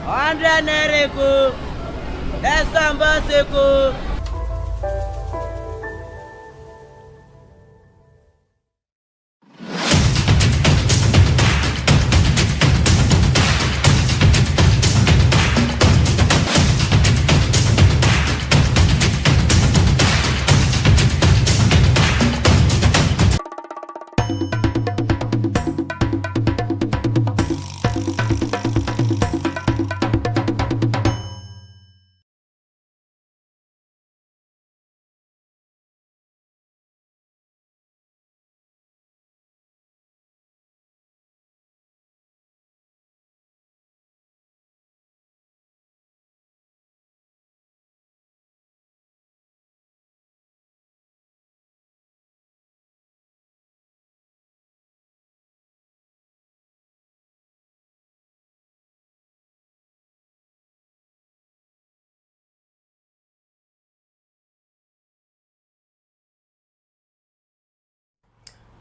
100 naira eko. Ẹ̀sán bọ́ seko.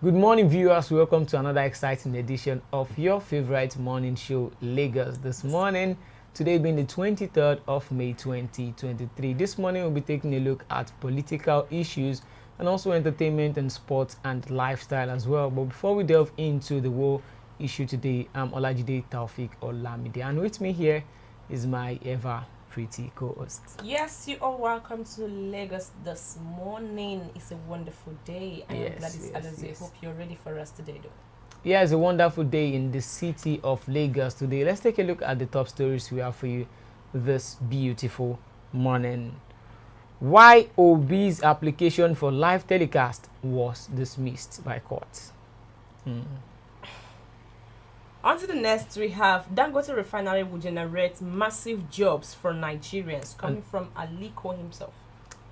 Good morning, viewers. Welcome to another exciting edition of your favorite morning show, Lagos This Morning. Today being the 23rd of May 2023. This morning we'll be taking a look at political issues and also entertainment and sports and lifestyle as well. But before we delve into the whole issue today, I'm Olajide Taufik Olamide, and with me here is my ever pretty co-host. Yes, you are welcome to Lagos This Morning. It's a wonderful day. I am Gladys Alozie. Hope you're ready for us today, though. Yeah, it's a wonderful day in the city of Lagos today. Let's take a look at the top stories we have for you this beautiful morning. Why Obi'S application for live telecast was dismissed by court. On to the next, we have Dangote Refinery will generate massive jobs for Nigerians, coming from Aliko himself.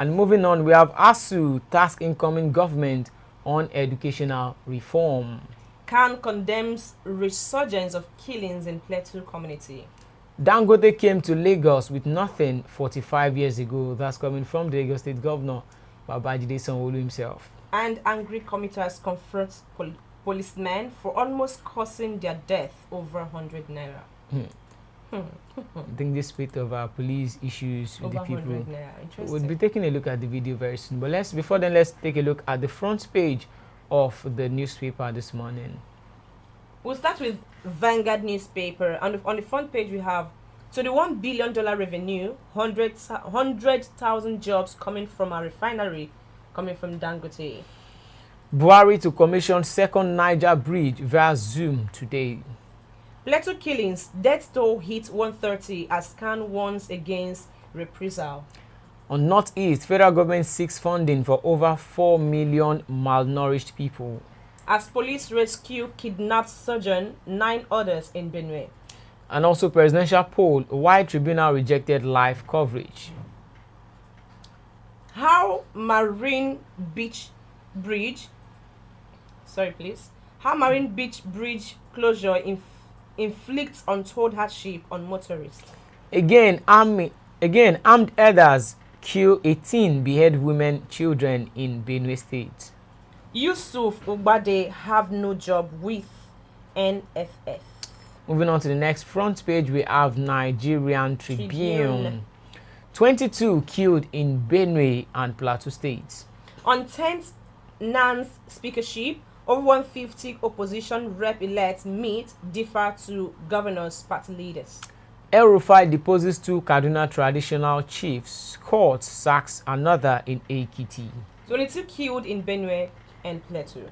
And moving on, we have ASU task incoming government on educational reform. Khan condemns resurgence of killings in Plateau community. Dangote came to Lagos with nothing 45 years ago. That's coming from the Lagos State Governor, Babajide Sanwo-Olu himself. And angry commuters confront policemen for almost causing their death over 100 naira. I think this bit of police issues with Over the people. 100 naira. Interesting. We'll be taking a look at the video very soon. But before then, let's take a look at the front page of the newspaper this morning. We'll start with Vanguard newspaper. On the front page, we have $21 billion revenue, 100,000 jobs coming from a refinery, coming from Dangote. Buhari to commission second Niger bridge via Zoom today. Plateau killings, death toll hit 130 as Khan warns against reprisal. On Northeast, federal government seeks funding for over 4 million malnourished people. As police rescue kidnapped surgeon, 9 others in Benue. And also presidential poll, why tribunal rejected live coverage. How Marine Beach Bridge Bridge closure inflicts untold hardship on motorists. Again, armed elders kill 18 behead women, children in Benue State. Yusuf Ubade have no job with NFF. Moving on to the next front page, we have Nigerian Tribune. 22 killed in Benue and Plateau States. On 10th NAN's speakership, over 150 opposition rep-elects meet differ to governors' party leaders. El Rufai deposes 2 Kaduna traditional chiefs. Court sacks another in Ekiti. 22 killed in Benue and Plateau.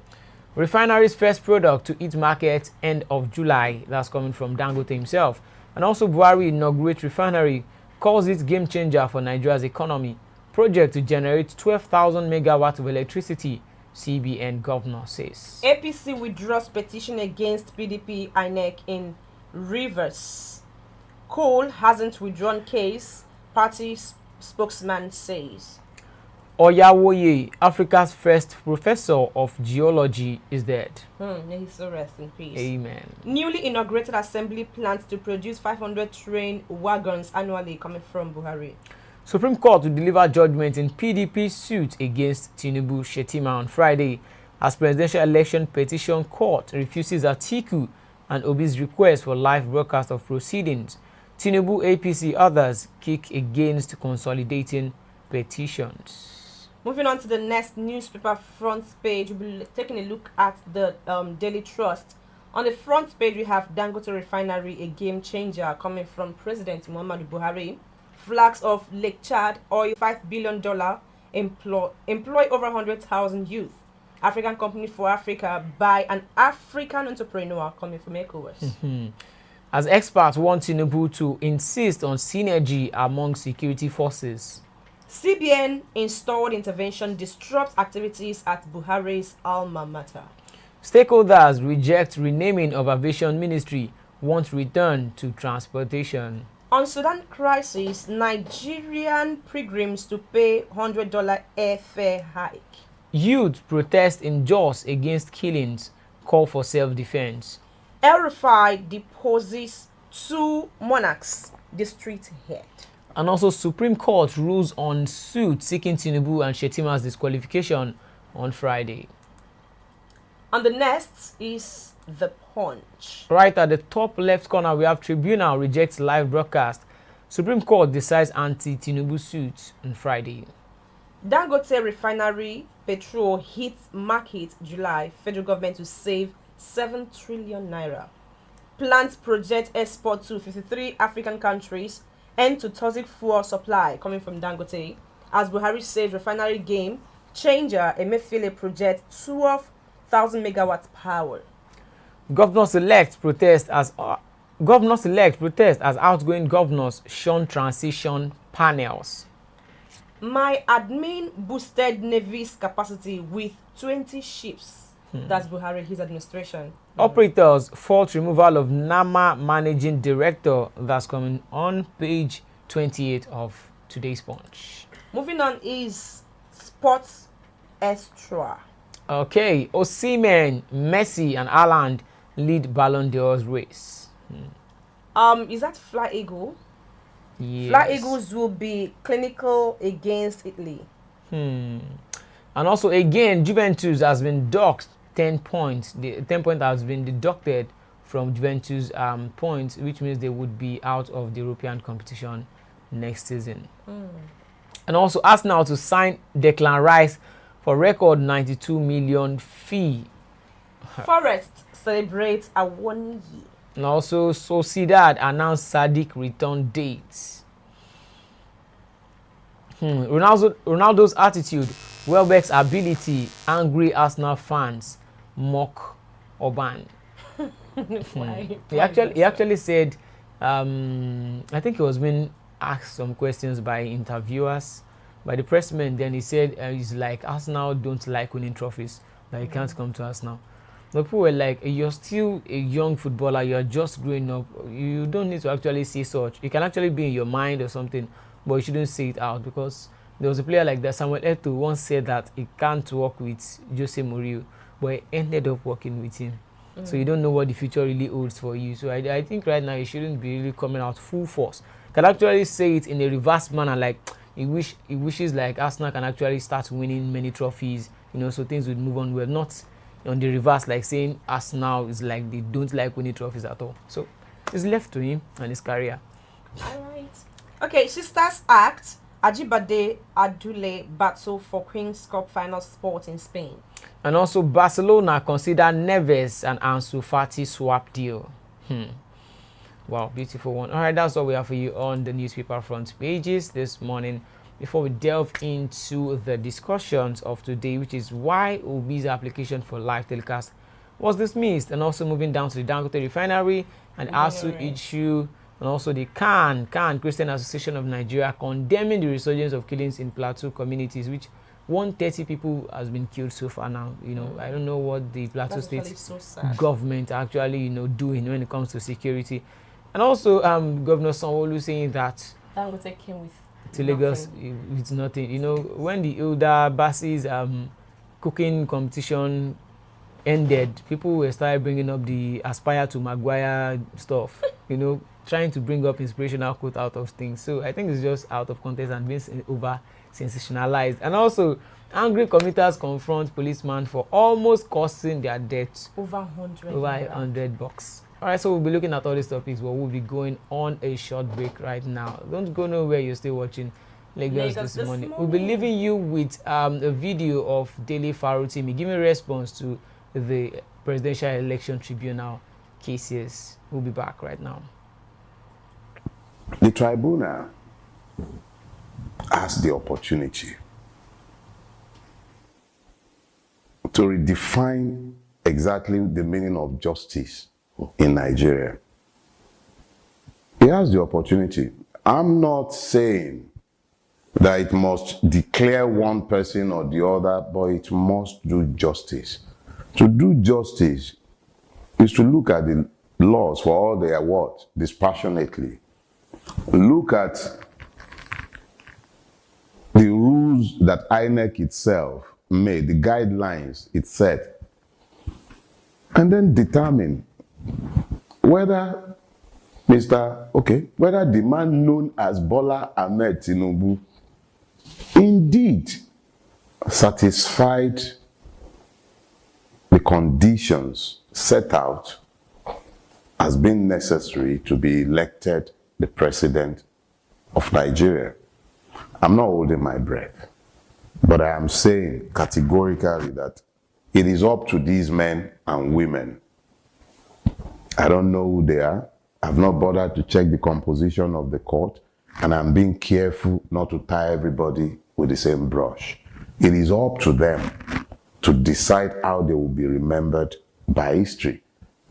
Refinery's first product to hit market end of July. That's coming from Dangote himself. And also Buhari inaugurates refinery, calls it game changer for Nigeria's economy. Project to generate 12,000 megawatts of electricity, CBN governor says. APC withdraws petition against PDP INEC in Rivers. Cole hasn't withdrawn case, party spokesman says. Oyawoye, Africa's first professor of geology, is dead. May he so rest in peace. Amen. Newly inaugurated assembly plans to produce 500 train wagons annually, coming from Buhari. Supreme Court will deliver judgment in PDP suit against Tinubu Shetima on Friday as Presidential Election Petition Court refuses Atiku and Obi'S request for live broadcast of proceedings. Tinubu APC, others kick against consolidating petitions. Moving on to the next newspaper front page, we'll be taking a look at the Daily Trust. On the front page, we have Dangote Refinery, a game changer, coming from President Muhammadu Buhari. Flags of Lake Chad oil $5 billion, employ over 100,000 youth. African company for Africa by an African entrepreneur, coming from ECOWAS. As experts want Tinubu to insist on synergy among security forces. CBN installed intervention disrupts activities at Buhari's alma mater. Stakeholders reject renaming of aviation ministry, want return to transportation. On Sudan crisis, Nigerian pilgrims to pay $100 airfare hike. Youth protest in Jos against killings, call for self-defense. El-Rufai deposes 2 monarchs, district head. And also Supreme Court rules on suit seeking Tinubu and Shetima's disqualification on Friday. On the next is The Punch. Right at the top left corner, we have Tribunal rejects live broadcast. Supreme Court decides anti-Tinubu suit on Friday. Dangote Refinery petrol hits market July. Federal government to save 7 trillion naira. Plans project export to 53 African countries. End to toxic fuel supply, coming from Dangote. As Buhari says, refinery game changer, Emefiele project 12,000 megawatts power. Governors-elect protest as outgoing governors shun transition panels. My admin boosted Navy's capacity with 20 ships. That's Buhari, his administration. Operators fault removal of NAMA managing director. That's coming on page 28 of today's Punch. Moving on is Sports Extra. Okay, Osimhen, Messi and Haaland lead Ballon d'Or's race. Is that Fly Eagle? Yes. Fly Eagles will be clinical against Italy. And also again, Juventus has been docked 10 points. The 10 point has been deducted from Juventus points, which means they would be out of the European competition next season. And also Arsenal to sign Declan Rice for record 92 million fee. Forest celebrates a 1 year. And also Sociedad announced Sadiq return dates. Ronaldo's attitude, Welbeck's ability, angry Arsenal fans mock Orban. He actually said, I think he was being asked some questions by interviewers, by the pressmen. Then he said, he's like, Arsenal don't like winning trophies, like he can't come to Arsenal. But people were like, you're still a young footballer, you're just growing up, you don't need to actually say such. It can actually be in your mind or something, but you shouldn't say it out, because there was a player like that, Samuel Eto'o, once said that he can't work with Jose Mourinho, but he ended up working with him. So you don't know what the future really holds for you. So I think right now you shouldn't be really coming out full force. Can actually say it in a reverse manner, like he wishes like Arsenal can actually start winning many trophies, so things would move on well, not on the reverse, like saying Arsenal is like they don't like winning trophies at all. So it's left to him and his career. All right. Okay, Sisters Act, Ajibade Adule battle for Queen's Cup final spot in Spain. And also Barcelona consider Neves and Ansu Fati swap deal. Wow, beautiful one. All right, that's all we have for you on the newspaper front pages this morning. Before we delve into the discussions of today, which is why Obi'S application for live telecast was dismissed, and also moving down to the Dangote Refinery and ASU issue, and also the CAN, Christian Association of Nigeria, condemning the resurgence of killings in Plateau communities, which 130 people has been killed so far now. I don't know what the Plateau State government actually, doing when it comes to security. And also Governor Sanwo-Olu saying that Dangote came with to Lagos with nothing. When the Hilda Bassi's cooking competition ended, people were started bringing up the Aspire to Maguire stuff, trying to bring up inspirational quote out of things. So I think it's just out of context and being over sensationalized. And also, angry commuters confront policeman for almost causing their death. Over 100. Over $100. All right, so we'll be looking at all these topics, but we'll be going on a short break right now. Don't go nowhere. You're still watching Lagos this morning. We'll be leaving you with a video of Daily Farutimi giving response to the Presidential Election Tribunal cases. We'll be back right now. The tribunal has the opportunity to redefine exactly the meaning of justice in Nigeria. It has the opportunity. I'm not saying that it must declare one person or the other, but it must do justice. To do justice is to look at the laws for all they are what? Dispassionately. Look at the rules that INEC itself made, the guidelines it set, and then determine whether whether the man known as Bola Ahmed Tinubu indeed satisfied the conditions set out as being necessary to be elected the president of Nigeria. I'm not holding my breath, but I am saying categorically that it is up to these men and women. I don't know who they are. I've not bothered to check the composition of the court, and I'm being careful not to tie everybody with the same brush. It is up to them to decide how they will be remembered by history.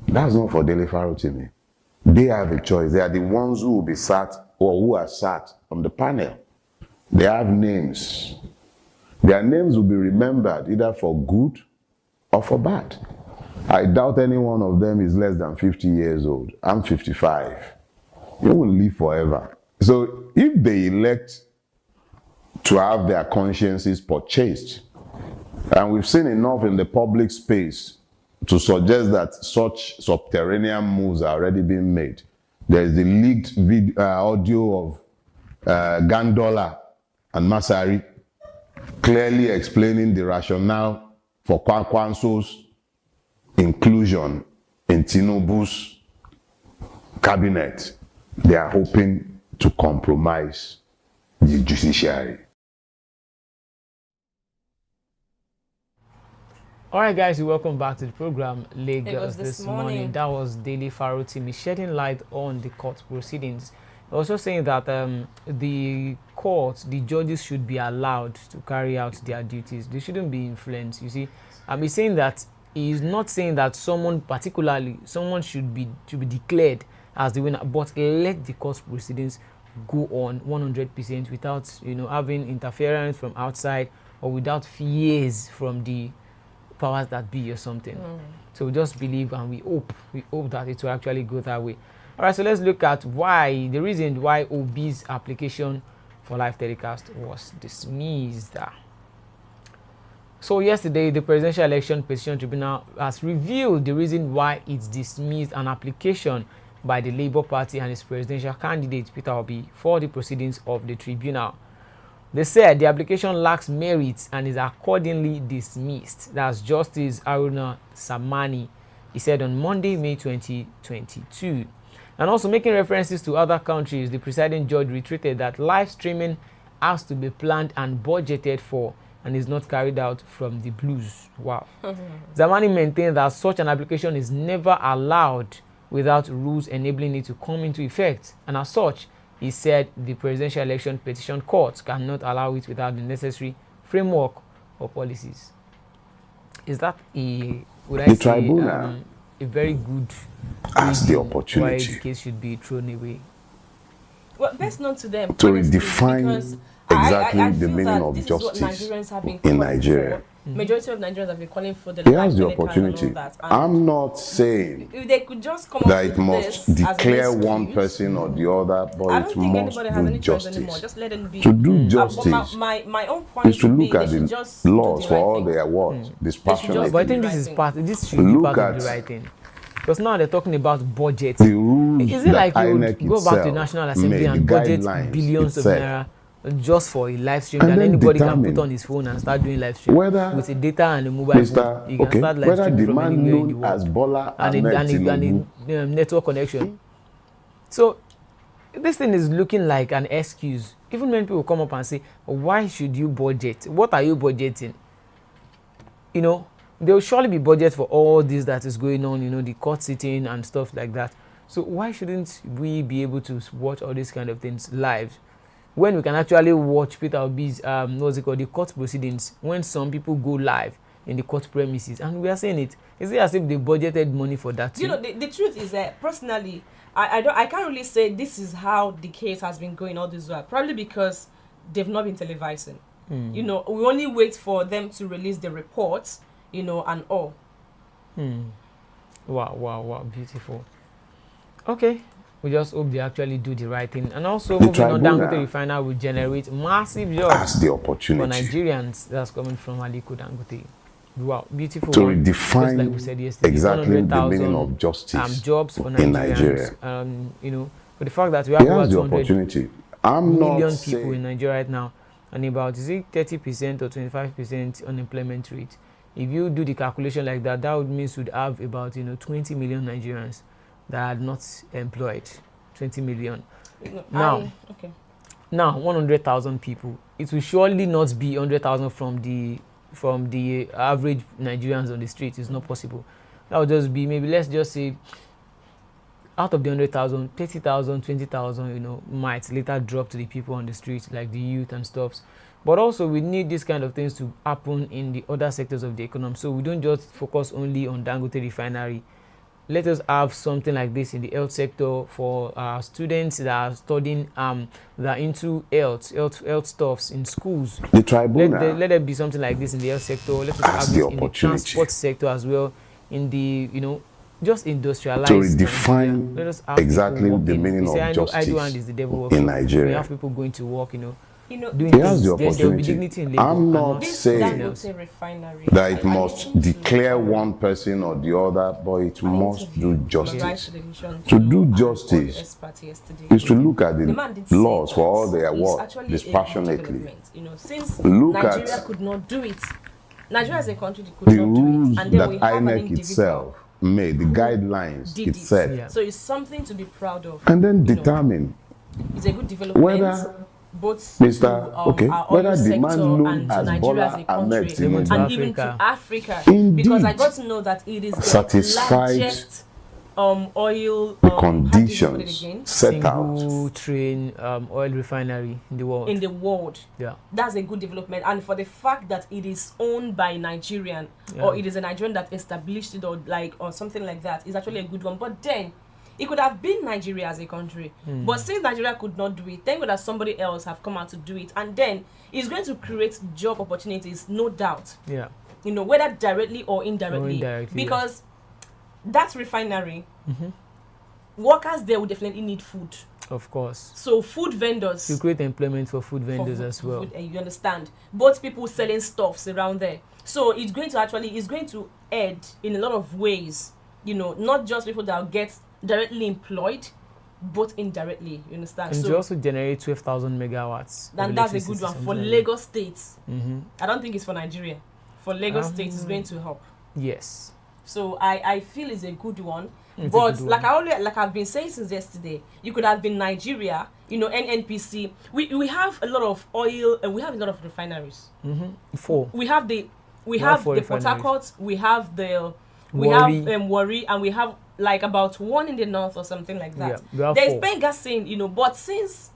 That's not for Daily Farutimi. They have a choice. They are the ones who will be sat or who are sat on the panel. They have names. Their names will be remembered either for good or for bad. I doubt any one of them is less than 50 years old. I'm 55. You won't live forever. So if they elect to have their consciences purchased, and we've seen enough in the public space to suggest that such subterranean moves are already being made. There's the leaked audio of Gandola and Masari clearly explaining the rationale for Kwankwanso's inclusion in Tinubu's cabinet. They are hoping to compromise the judiciary. All right, guys, welcome back to the program Lagos this morning. That was Daily Farutimi shedding light on the court proceedings. Also saying that the courts, the judges should be allowed to carry out their duties. They shouldn't be influenced. You see, he's saying that he's not saying that someone should be declared as the winner, but let the court proceedings go on 100% without having interference from outside or without fears from the powers that be or something. So we just believe and we hope that it will actually go that way. All right, so let's look at the reason why Obi'S application for live telecast was dismissed. So yesterday, the Presidential Election Petition Tribunal has revealed the reason why it's dismissed an application by the Labour Party and its presidential candidate Peter Obi for the proceedings of the tribunal. They said the application lacks merit and is accordingly dismissed. That's Justice Aruna Samani, he said on Monday, May 2022. And also making references to other countries, the presiding judge reiterated that live streaming has to be planned and budgeted for and is not carried out from the blues. Wow. Zamani maintained that such an application is never allowed without rules enabling it to come into effect. And as such, he said the Presidential Election Petition Court cannot allow it without the necessary framework or policies. Is that a very good has the opportunity why the case should be thrown away? Well, best known to them to redefine exactly the meaning of justice in Nigeria. Majority of Nigerians have been calling for the. He has the opportunity. I'm not saying if they could just come that it must declare one person or the other, but I don't it think must anybody has do any choice anymore. justice. Just let them be. To do justice but my own point is to look at the laws for all they they are what dispassionate. But I think this should be part of the right thing. Because now they're talking about budget. The rules is it like you would INEC go back to the National Assembly and budget billions of naira just for a live stream And that then anybody can determine put on his phone and start doing live stream whether, with a data and a mobile phone. You can start live whether streaming the from man anywhere in the known world as Bola and Ahmed Tinubu, a network connection. So this thing is looking like an excuse. Even when people come up and say, why should you budget? What are you budgeting? You know, there will surely be budget for all this that is going on, you know, the court sitting and stuff like that. So why shouldn't we be able to watch all these kind of things live when we can actually watch Peter Obi's what's it called, the court proceedings, when some people go live in the court premises and we are saying it? Is it as if they budgeted money for that too? You know, the truth is that personally, I can't really say this is how the case has been going all this while. Probably because they've not been televising. You know, we only wait for them to release the reports, you know, and all. Wow, beautiful. Okay, we just hope they actually do the right thing. And also, moving on, Dangote Refinery will generate massive jobs the opportunity for Nigerians. That's coming from Aliko Dangote. Wow, beautiful. to one. redefine Like we said yesterday, exactly the meaning of justice jobs for in Nigeria. You know, for the fact that we have over 200 million people in Nigeria right now, and about 30% or 25% unemployment rate. If you do the calculation like that, that would mean you'd have about 20 million Nigerians that are not employed. 20 million. Now, now 100,000 people. It will surely not be 100,000 from the average Nigerians on the street. It's not possible. That would just be, maybe let's just say, out of the 100,000, 30,000, 20,000, might later drop to the people on the street, like the youth and stuffs. But also, we need these kind of things to happen in the other sectors of the economy. So we don't just focus only on Dangote Refinery. Let us have something like this in the health sector for students that are studying, that are into health stuffs in schools. The tribunal. Let there be something like this in the health sector. Let us have it in the transport sector as well. In the, just industrialize. To redefine exactly the meaning of justice in Nigeria. We have people going to work, doing Here's things. the There will be opportunity. dignity in labor. I'm not saying that it I must think declare one person or the other, but it must do justice. To do justice is to look at the laws for all their work dispassionately. Since Look Nigeria at could not do it, Nigeria as a country could the not do rules it, and then that we have an INEC individual itself made, the guidelines did it set, Yeah. So it's something to be proud of. and then you know. determine It's a good development. whether both Mr. to, Okay, our whether oil the man sector known and to as Nigeria Bola as a Ahmed country, Tinubu and even to Africa, Indeed. because I got to know that it is the Satisfied largest oil the how do you put it conditions again? set out. Single train oil refinery in the world. In the world. Yeah. That's a good development, and for the fact that it is owned by Nigerian, or it is a Nigerian that established it, or something like that, is actually a good one. But then it could have been Nigeria as a country, but since Nigeria could not do it, thank God that somebody else have come out to do it, and then it's going to create job opportunities, no doubt. Yeah. Whether directly or indirectly, because that refinery, workers there will definitely need food. Of course. So food vendors To create employment for food vendors as well. you understand? Both people selling stuffs around there. So it's going to aid in a lot of ways. Not just people that will get directly employed, but indirectly. You understand? And so to also generate 12,000 megawatts. then that's a good one for Lagos State. I don't think it's for Nigeria. For Lagos State, it's going to help. Yes. So I feel it's a good one. But like I've been saying since yesterday, you could have been Nigeria, NNPC. We have a lot of oil and we have a lot of refineries. We have the Port Harcourt, we have Warri, and we have like about one in the north or something like that. Yeah, there's Benga saying, but since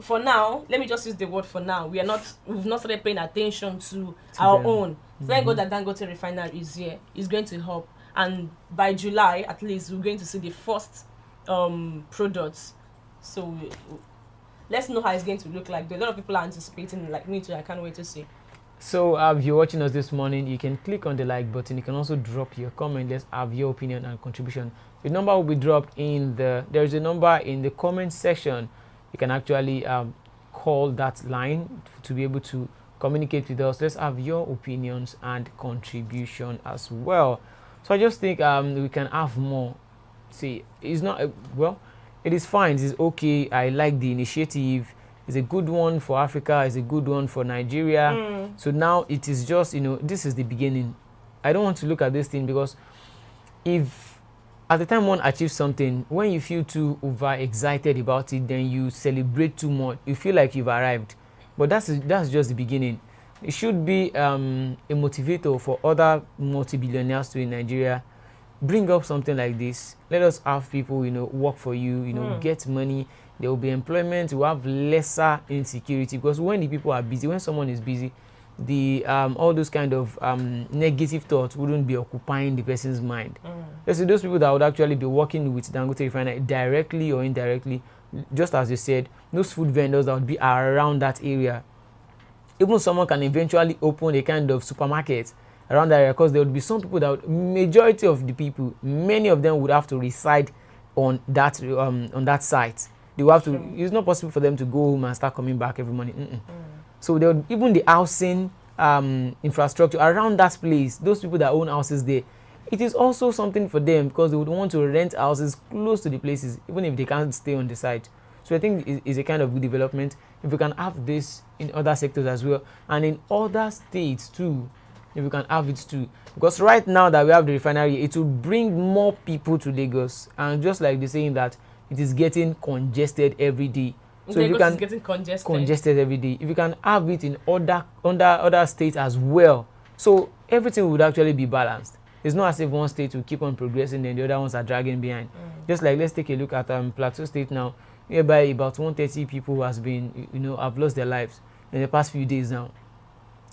for now, let me just use the word for now, we've not started paying attention to our own. Thank God that Dangote Refinery is here. It's going to help. And by July, at least, we're going to see the first products. So let's know how it's going to look like. A lot of people are anticipating, like me too. I can't wait to see. So if you're watching us this morning, you can click on the like button. You can also drop your comment. Let's have your opinion and contribution. The number will be dropped there's a number in the comment section. You can actually call that line to be able to communicate with us. Let's have your opinions and contribution as well. So I just think we can have more. See, it's not it is fine. It's okay. I like the initiative. It's a good one for Africa. It's a good one for Nigeria. So now it is just, this is the beginning. I don't want to look at this thing because if at the time one achieves something, when you feel too overexcited about it, then you celebrate too much. You feel like you've arrived. But that's just the beginning. It should be a motivator for other multi-billionaires to in Nigeria. Bring up something like this. Let us have people, work for you, get money. There will be employment. We will have lesser insecurity because when the people are busy, when someone is busy, the all those kind of negative thoughts wouldn't be occupying the person's mind. Let's say those people that would actually be working with Dangote Refinery directly or indirectly, just as you said, those food vendors that would be around that area. Even someone can eventually open a kind of supermarket around that area because there would be some people that majority of the people, many of them would have to reside on that site. They will have to. It's not possible for them to go home and start coming back every morning. So there would, even the housing infrastructure around that place, those people that own houses there, it is also something for them because they would want to rent houses close to the places, even if they can't stay on the site. So I think it's a kind of good development. If we can have this in other sectors as well, and in other states too, if we can have it too. Because right now that we have the refinery, it will bring more people to Lagos. And just like they're saying that it is getting congested every day. So if you can getting congested every day, if you can have it in other states as well, so everything would actually be balanced. It's not as if one state will keep on progressing and the other ones are dragging behind. Just like let's take a look at Plateau State now, whereby about 130 people has been, have lost their lives in the past few days now.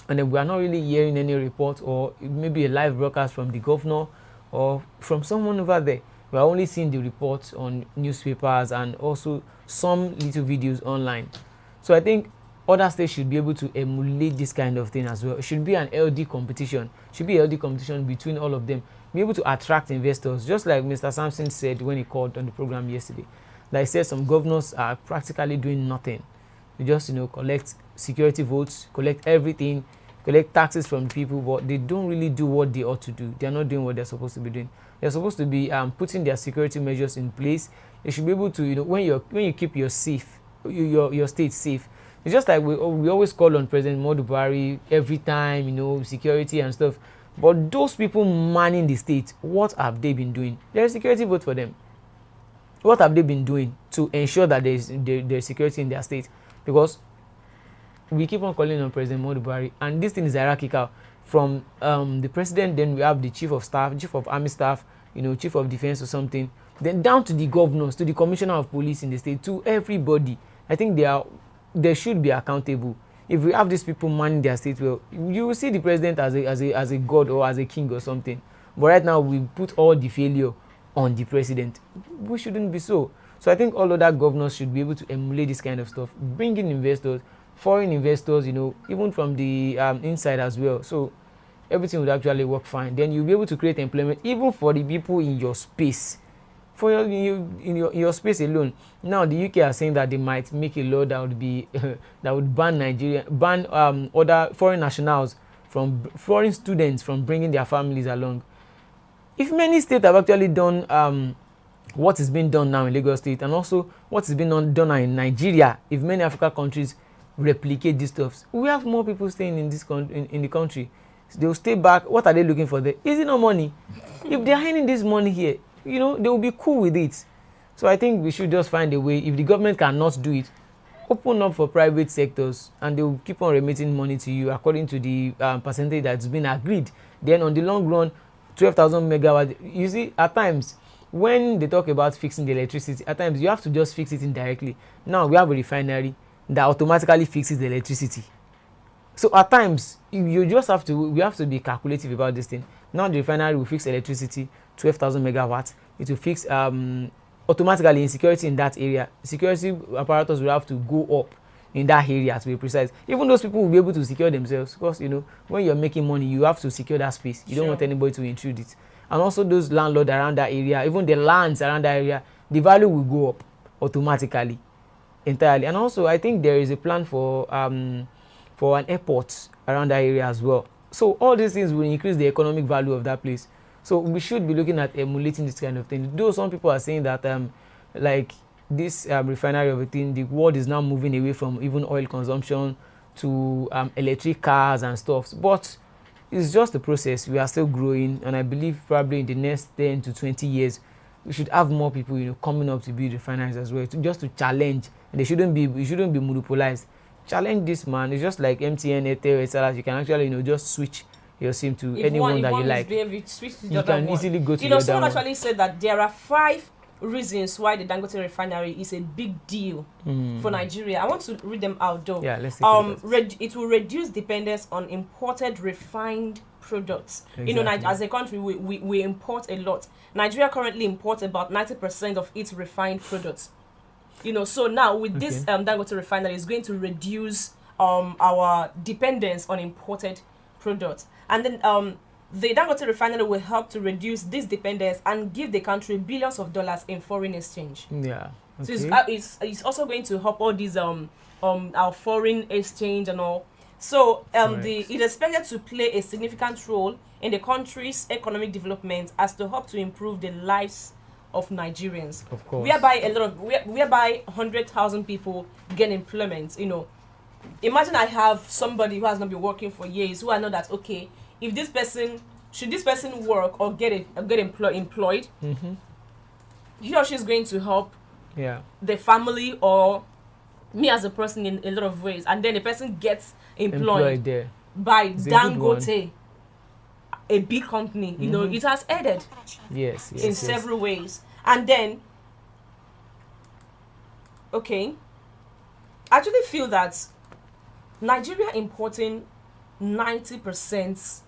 And then we are not really hearing any report or maybe a live broadcast from the governor or from someone over there. We are only seeing the reports on newspapers and also some little videos online. So I think other states should be able to emulate this kind of thing as well. It should be an LD competition. It should be a LD competition between all of them. Be able to attract investors, just like Mr. Sampson said when he called on the program yesterday. Like I said, some governors are practically doing nothing. They just, collect security votes, collect everything, collect taxes from people, but they don't really do what they ought to do. They're not doing what they're supposed to be doing. They're supposed to be putting their security measures in place. They should be able to, when you keep your state safe. It's just like we always call on President Muhammadu Buhari every time, security and stuff. But those people manning the state, what have they been doing? There's a security vote for them. What have they been doing to ensure that there's security in their state? Because we keep on calling on President Muhammadu Buhari, and this thing is hierarchical. From the president, then we have the chief of staff, chief of army staff, chief of defense or something. Then down to the governors, to the commissioner of police in the state, to everybody. I think they should be accountable. If we have these people manning their state well, you will see the president as a god or as a king or something. But right now we put all the failure on the president. We shouldn't be so. So I think all other governors should be able to emulate this kind of stuff, bring in investors, foreign investors, even from the inside as well. So everything would actually work fine. Then you'll be able to create employment even for the people in your space. For in your space alone. Now the UK are saying that they might make a law that would be that would ban other foreign nationals foreign students from bringing their families along. If many states have actually done what is being done now in Lagos State, and also what is being done now in Nigeria, if many African countries replicate these stuff, we have more people staying in this in the country. So they will stay back. What are they looking for there? Is it no money? If they are earning this money here, they will be cool with it. So I think we should just find a way. If the government cannot do it, open up for private sectors, and they will keep on remitting money to you according to the percentage that's been agreed. Then on the long run, 12,000 megawatts. You see, at times when they talk about fixing the electricity, at times you have to just fix it indirectly. Now we have a refinery that automatically fixes the electricity. So at times we have to be calculative about this thing. Now the refinery will fix electricity, 12,000 megawatts. It will fix automatically insecurity in that area. Security apparatus will have to go up in that area, to be precise. Even those people will be able to secure themselves, because when you're making money, you have to secure that space. You don't want anybody to intrude it. And also those landlords around that area, even the lands around that area, the value will go up automatically, entirely. And also I think there is a plan for an airport around that area as well. So all these things will increase the economic value of that place. So we should be looking at emulating this kind of thing. Though some people are saying that like this refinery of a thing, the world is now moving away from even oil consumption to electric cars and stuff. But it's just a process. We are still growing, and I believe probably in the next 10 to 20 years, we should have more people, coming up to build refineries as well, just to challenge. And it shouldn't be monopolized. Challenge this, man. It's just like MTN, Airtel, etc. You can actually, just switch your SIM to anyone that you like. You can easily go to the other someone one. actually said that there are 5 reasons why the Dangote Refinery is a big deal for Nigeria. I want to read them out though. Yeah, let's take it will reduce dependence on imported refined products. Exactly. As a country, we import a lot. Nigeria currently imports about 90% of its refined products. So now with this Dangote Refinery, is going to reduce our dependence on imported products. And then the Dangote Refinery will help to reduce this dependence and give the country billions of dollars in foreign exchange. Yeah. Okay. So it's also going to help all these our foreign exchange and all. So it is expected to play a significant role in the country's economic development as to help to improve the lives of Nigerians. Of course. Whereby 100,000 people get employment. Imagine I have somebody who has not been working for years, who I know that if this person work or get employed, he or she is going to help the family or me as a person in a lot of ways, and then the person gets employed there by Dangote, a big company. It has added in several ways. And then I actually feel that Nigeria importing 90%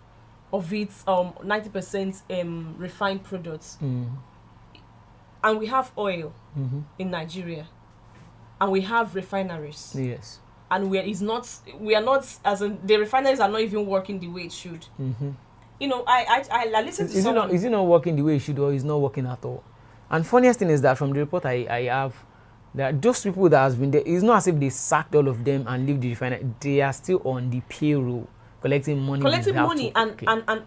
of its 90% refined products, and we have oil in Nigeria, and we have refineries. Yes. And we are not, as in, the refineries are not even working the way it should. I listen to someone. Is it not working the way it should, or is not working at all? And funniest thing is that from the report I have, that those people that has been there, it's not as if they sacked all of them and leave the refinery. They are still on the payroll, collecting money, and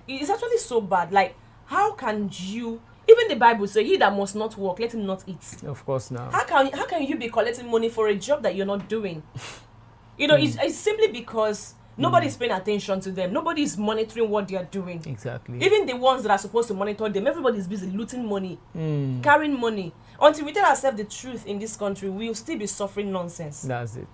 it's actually so bad. Like, how can you? Even the Bible says, "He that must not work, let him not eat." Of course, now. How can you be collecting money for a job that you're not doing? It's simply because nobody's paying attention to them. Nobody's monitoring what they are doing. Exactly. Even the ones that are supposed to monitor them, everybody's busy looting money, carrying money. Until we tell ourselves the truth in this country, we'll still be suffering nonsense. That's it.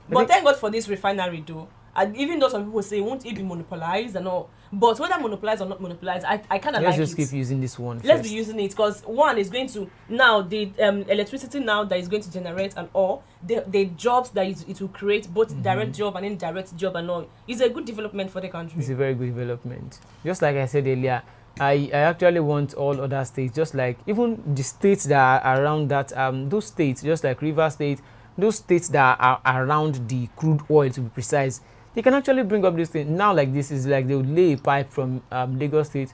But thank God for this refinery, though. And even though some people say, won't it be monopolized and all? But whether monopolized or not monopolized, I kind of like it. Let's just keep using this one Let's be using it, because one is going to, now the electricity now that is going to generate and all, the jobs that it will create, both direct job and indirect job and all, is a good development for the country. It's a very good development. Just like I said earlier, I actually want all other states, just like even the states that are around that, those states, just like River State, those states that are around the crude oil, to be precise, they can actually bring up this thing. Now like this is like they would lay a pipe from Lagos State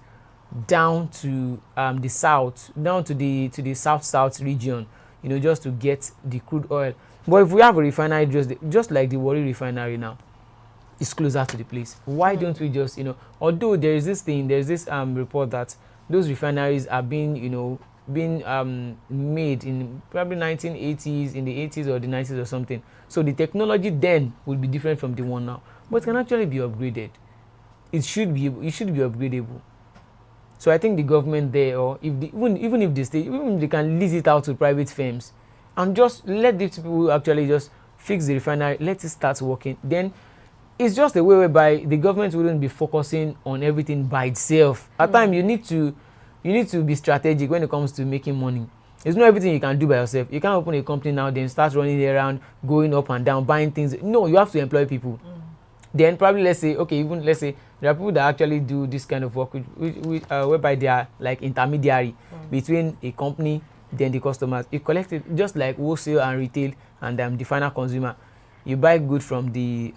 down to the south, down to the south region, just to get the crude oil. But if we have a refinery just like the Warri Refinery now, it's closer to the place. Why don't we just, although there's this report that those refineries are being made in probably 1980s, in the 80s or the 90s or something. So the technology then will be different from the one now, but it can actually be upgraded. It should be upgradable. So I think the government there, or even if they can lease it out to private firms, and just let these people actually just fix the refinery, let it start working. Then it's just a way whereby the government wouldn't be focusing on everything by itself. At times you need to be strategic when it comes to making money. It's not everything you can do by yourself. You can't open a company now, then start running around, going up and down, buying things. No, you have to employ people. Then probably let's say there are people that actually do this kind of work, whereby they are like intermediary between a company, then the customers. You collect it just like wholesale and retail, and the final consumer. You buy good from the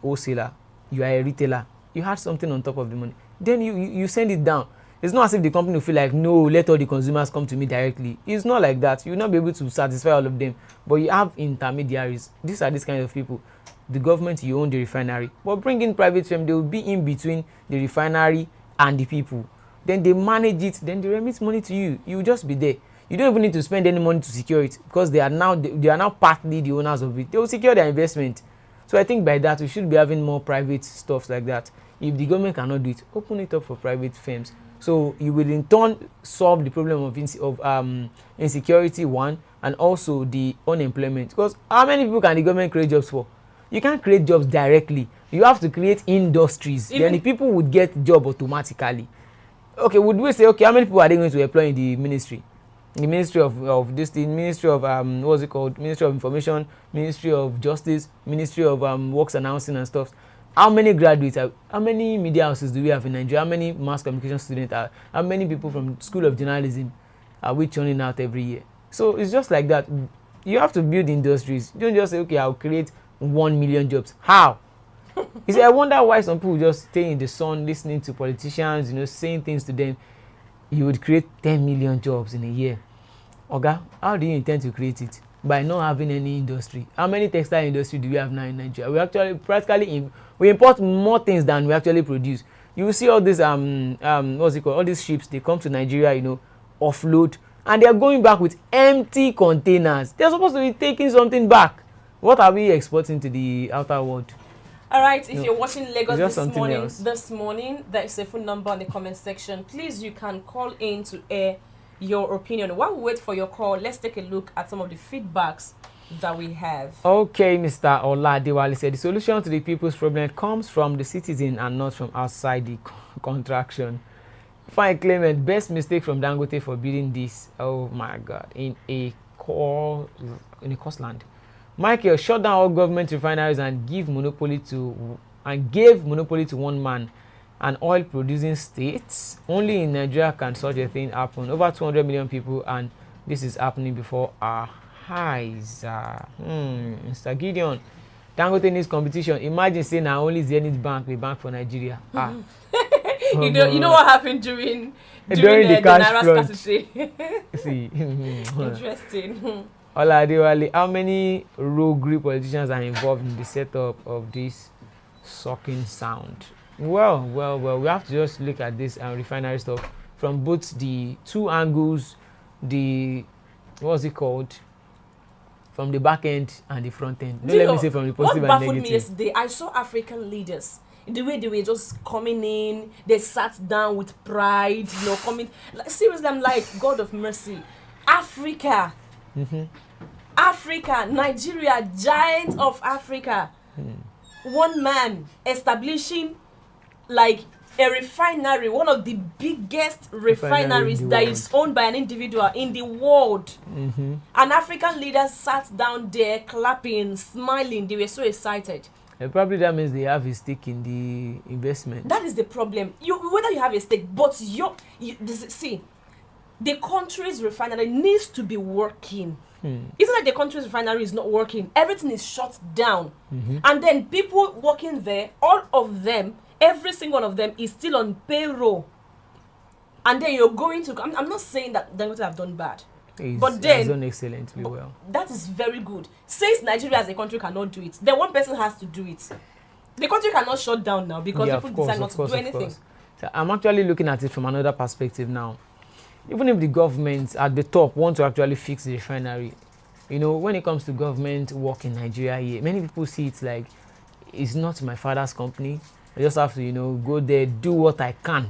wholesaler. You are a retailer. You had something on top of the money. Then you send it down. It's not as if the company will feel like, no, let all the consumers come to me directly. It's not like that. You will not be able to satisfy all of them. But you have intermediaries. These are these kind of people. The government, you own the refinery. But bring in private firm, they will be in between the refinery and the people. Then they manage it. Then they remit money to you. You will just be there. You don't even need to spend any money to secure it because they are now partly the owners of it. They will secure their investment. So I think by that we should be having more private stuff like that. If the government cannot do it, open it up for private firms. So you will in turn solve the problem of insecurity, one, and also the unemployment. Because how many people can the government create jobs for? You can't create jobs directly. You have to create industries. Then the people would get job automatically. Okay, would we say, okay, how many people are they going to employ in the ministry? The ministry of this, the ministry of what's it called? Ministry of Information, Ministry of Justice, Ministry of Works Announcing and stuff. How many graduates how many media houses do we have in Nigeria? How many mass communication students how many people from School of Journalism are we churning out every year? So it's just like that. You have to build industries. You don't just say, okay, I'll create 1 million jobs. How? You see, I wonder why some people just stay in the sun listening to politicians, saying things to them. You would create 10 million jobs in a year. Oga, how do you intend to create it? By not having any industry. How many textile industry do we have now in Nigeria? We actually practically we import more things than we actually produce. You will see all these what's it called? All these ships, they come to Nigeria, offload, and they are going back with empty containers. They are supposed to be taking something back. What are we exporting to the outer world? All right, if you're watching Lagos this morning, there is a phone number in the comment section. Please, you can call in to air your opinion. While we wait for your call, let's take a look at some of the feedbacks that we have. Okay, Mr. Oladewale said the solution to the people's problem comes from the citizen and not from outside the contraction. Fine Clement, best mistake from Dangote for building this. Oh my God, in a coastland. Michael, shut down all government refineries and gave monopoly to one man. And oil producing states. Only in Nigeria can such a thing happen. Over 200 million people, and this is happening before our eyes. Mr. Gideon, Dangote needs competition. Imagine saying now only Zenith Bank, the bank for Nigeria. You know what happened during the Naira scarcity. See, interesting. Oladewale, how many rogue politicians are involved in the setup of this sucking sound? Well, we have to just look at this refinery stuff from both the two angles, what's it called, from the back end and the front end. Let me say from the positive and negative. What baffled me yesterday, I saw African leaders, the way they were just coming in, they sat down with pride, coming, seriously, I'm like, God of mercy, Africa, Africa, Nigeria, giant of Africa, one man establishing like a refinery, one of the biggest refineries that is owned by an individual in the world. And African leaders sat down there clapping, smiling. They were so excited. And probably that means they have a stake in the investment. That is the problem. Whether you have a stake, but see, the country's refinery needs to be working. It's not like the country's refinery is not working. Everything is shut down. And then people working there, all of them, every single one of them is still on payroll. And then you're going to... I'm not saying that Dangote have done bad. But then... He's done excellently well. That is very good. Since Nigeria as a country cannot do it, then one person has to do it. The country cannot shut down now because people decide not to do anything. So I'm actually looking at it from another perspective now. Even if the government at the top want to actually fix the refinery, when it comes to government work in Nigeria here, many people see it like, it's not my father's company. I just have to, go there, do what I can.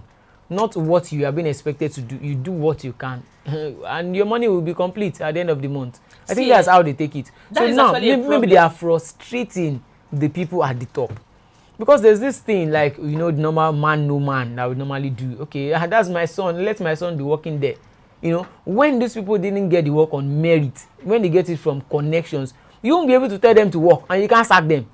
Not what you have been expected to do. You do what you can. And your money will be complete at the end of the month. I think that's how they take it. So now, maybe they are frustrating the people at the top. Because there's this thing like, the normal man, no man that we normally do. Okay, that's my son. Let my son be working there. When these people didn't get the work on merit, when they get it from connections, you won't be able to tell them to work and you can't sack them.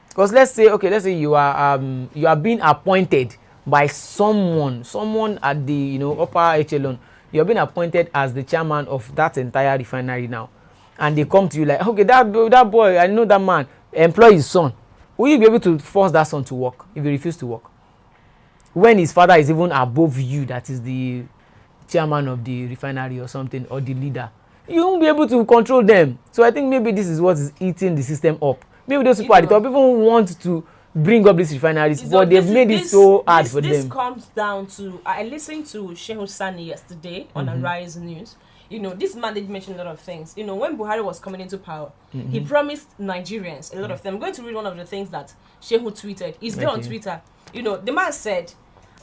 Because let's say you are being appointed by someone at the upper echelon. You are being appointed as the chairman of that entire refinery now, and they come to you like, okay, that boy, I know that man, employ his son. Will you be able to force that son to work if he refuses to work? When his father is even above you, that is the chairman of the refinery or something, or the leader, you won't be able to control them. So I think maybe this is what is eating the system up. Maybe those people at the top even want to bring up these refineries, but they've made it so hard for them. This comes down to, I listened to Shehu Sani yesterday on Arise News. this man did mention a lot of things. When Buhari was coming into power, he promised Nigerians a lot of them. I'm going to read one of the things that Shehu tweeted. He's there on Twitter. The man said,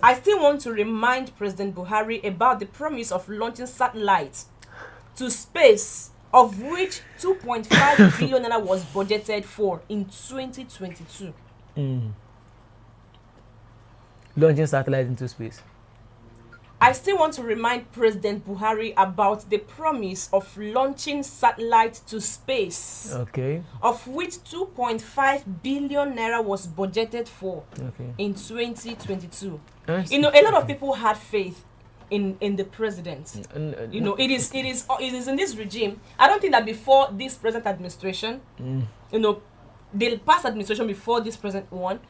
"I still want to remind President Buhari about the promise of launching satellites to space, of which 2.5 billion naira was budgeted for in 2022. Launching satellites into space. I still want to remind President Buhari about the promise of launching satellites to space, Okay. of which 2.5 billion naira was budgeted for Okay. in 2022. A A lot of people had faith in the president. It is in this regime. I don't think that before this present administration, the past administration before this present one,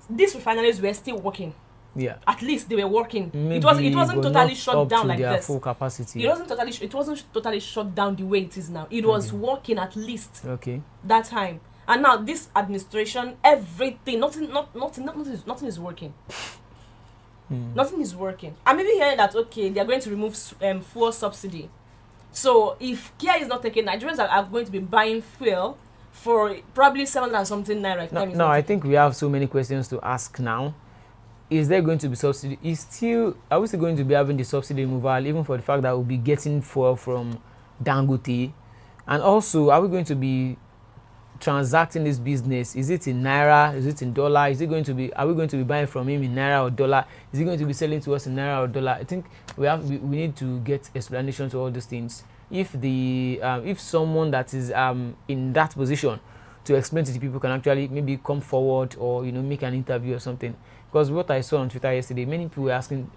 these refineries were still working. Yeah. At least they were working. Maybe it wasn't but totally not shut up down to like their this. full capacity. It wasn't totally shut down the way it is now. It was working at least Okay. that time. And now this administration, everything, nothing is working. Nothing is working. I'm even hearing that they are going to remove fuel subsidy. So if care is not taken, Nigerians are going to be buying fuel for probably 700 and something naira. No, I think we have so many questions to ask now. Is there going to be subsidy? Are we still going to be having the subsidy removal, even for the fact that we'll be getting fuel from Dangote? And also, are we going to be transacting this business? Is it in naira? Is it in dollar? Are we going to be buying from him in naira or dollar? Is he going to be selling to us in naira or dollar? I think we need to get explanation to all these things. If someone that is in that position to explain to the people can actually maybe come forward or make an interview or something. Because what I saw on Twitter yesterday, many people were asking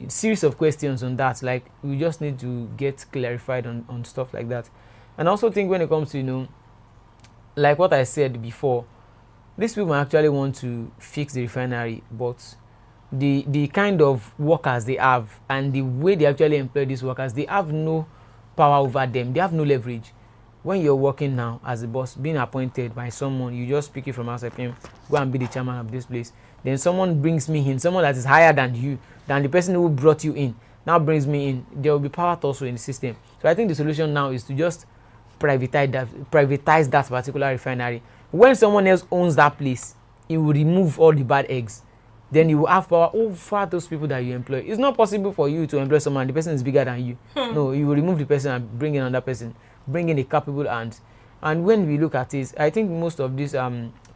a series of questions on that. Like, we just need to get clarified on stuff like that. And I also think when it comes to, like what I said before, these people actually want to fix the refinery, but the kind of workers they have and the way they actually employ these workers, they have no power over them. They have no leverage. When you're working now as a boss, being appointed by someone, you just pick it from outside him, go and be the chairman of this place. Then someone brings me in, someone that is higher than you, than the person who brought you in, now brings me in. There will be power also in the system. So I think the solution now is to just privatize that particular refinery. When someone else owns that place, it will remove all the bad eggs. Then you will have power over those people that you employ. It's not possible for you to employ someone, the person is bigger than you. No, you will remove the person and bring in another person, bring in a capable hand. And when we look at it, I think most of these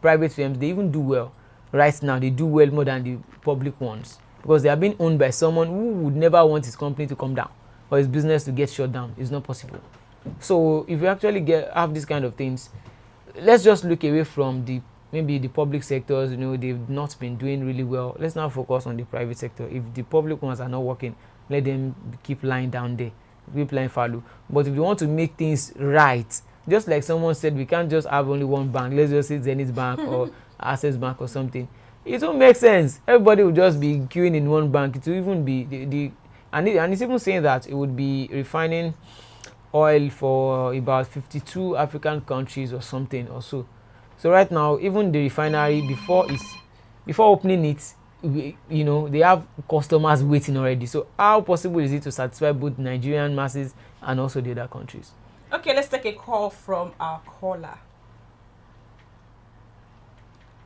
private firms, they even do well. Right now, they do well more than the public ones because they are being owned by someone who would never want his company to come down or his business to get shut down. It's not possible. So if you actually have these kind of things, let's just look away from maybe the public sectors. They've not been doing really well. Let's now focus on the private sector. If the public ones are not working, let them keep lying down there, keep lying fallow. But if you want to make things right, just like someone said, we can't just have only one bank. Let's just say Zenith Bank or Access Bank or something. It won't make sense. Everybody will just be queuing in one bank. It will even be and it's even saying that it would be refining oil for about 52 African countries or something or so. So right now, even the refinery before opening it, they have customers waiting already. So how possible is it to satisfy both Nigerian masses and also the other countries? Okay, let's take a call from our caller.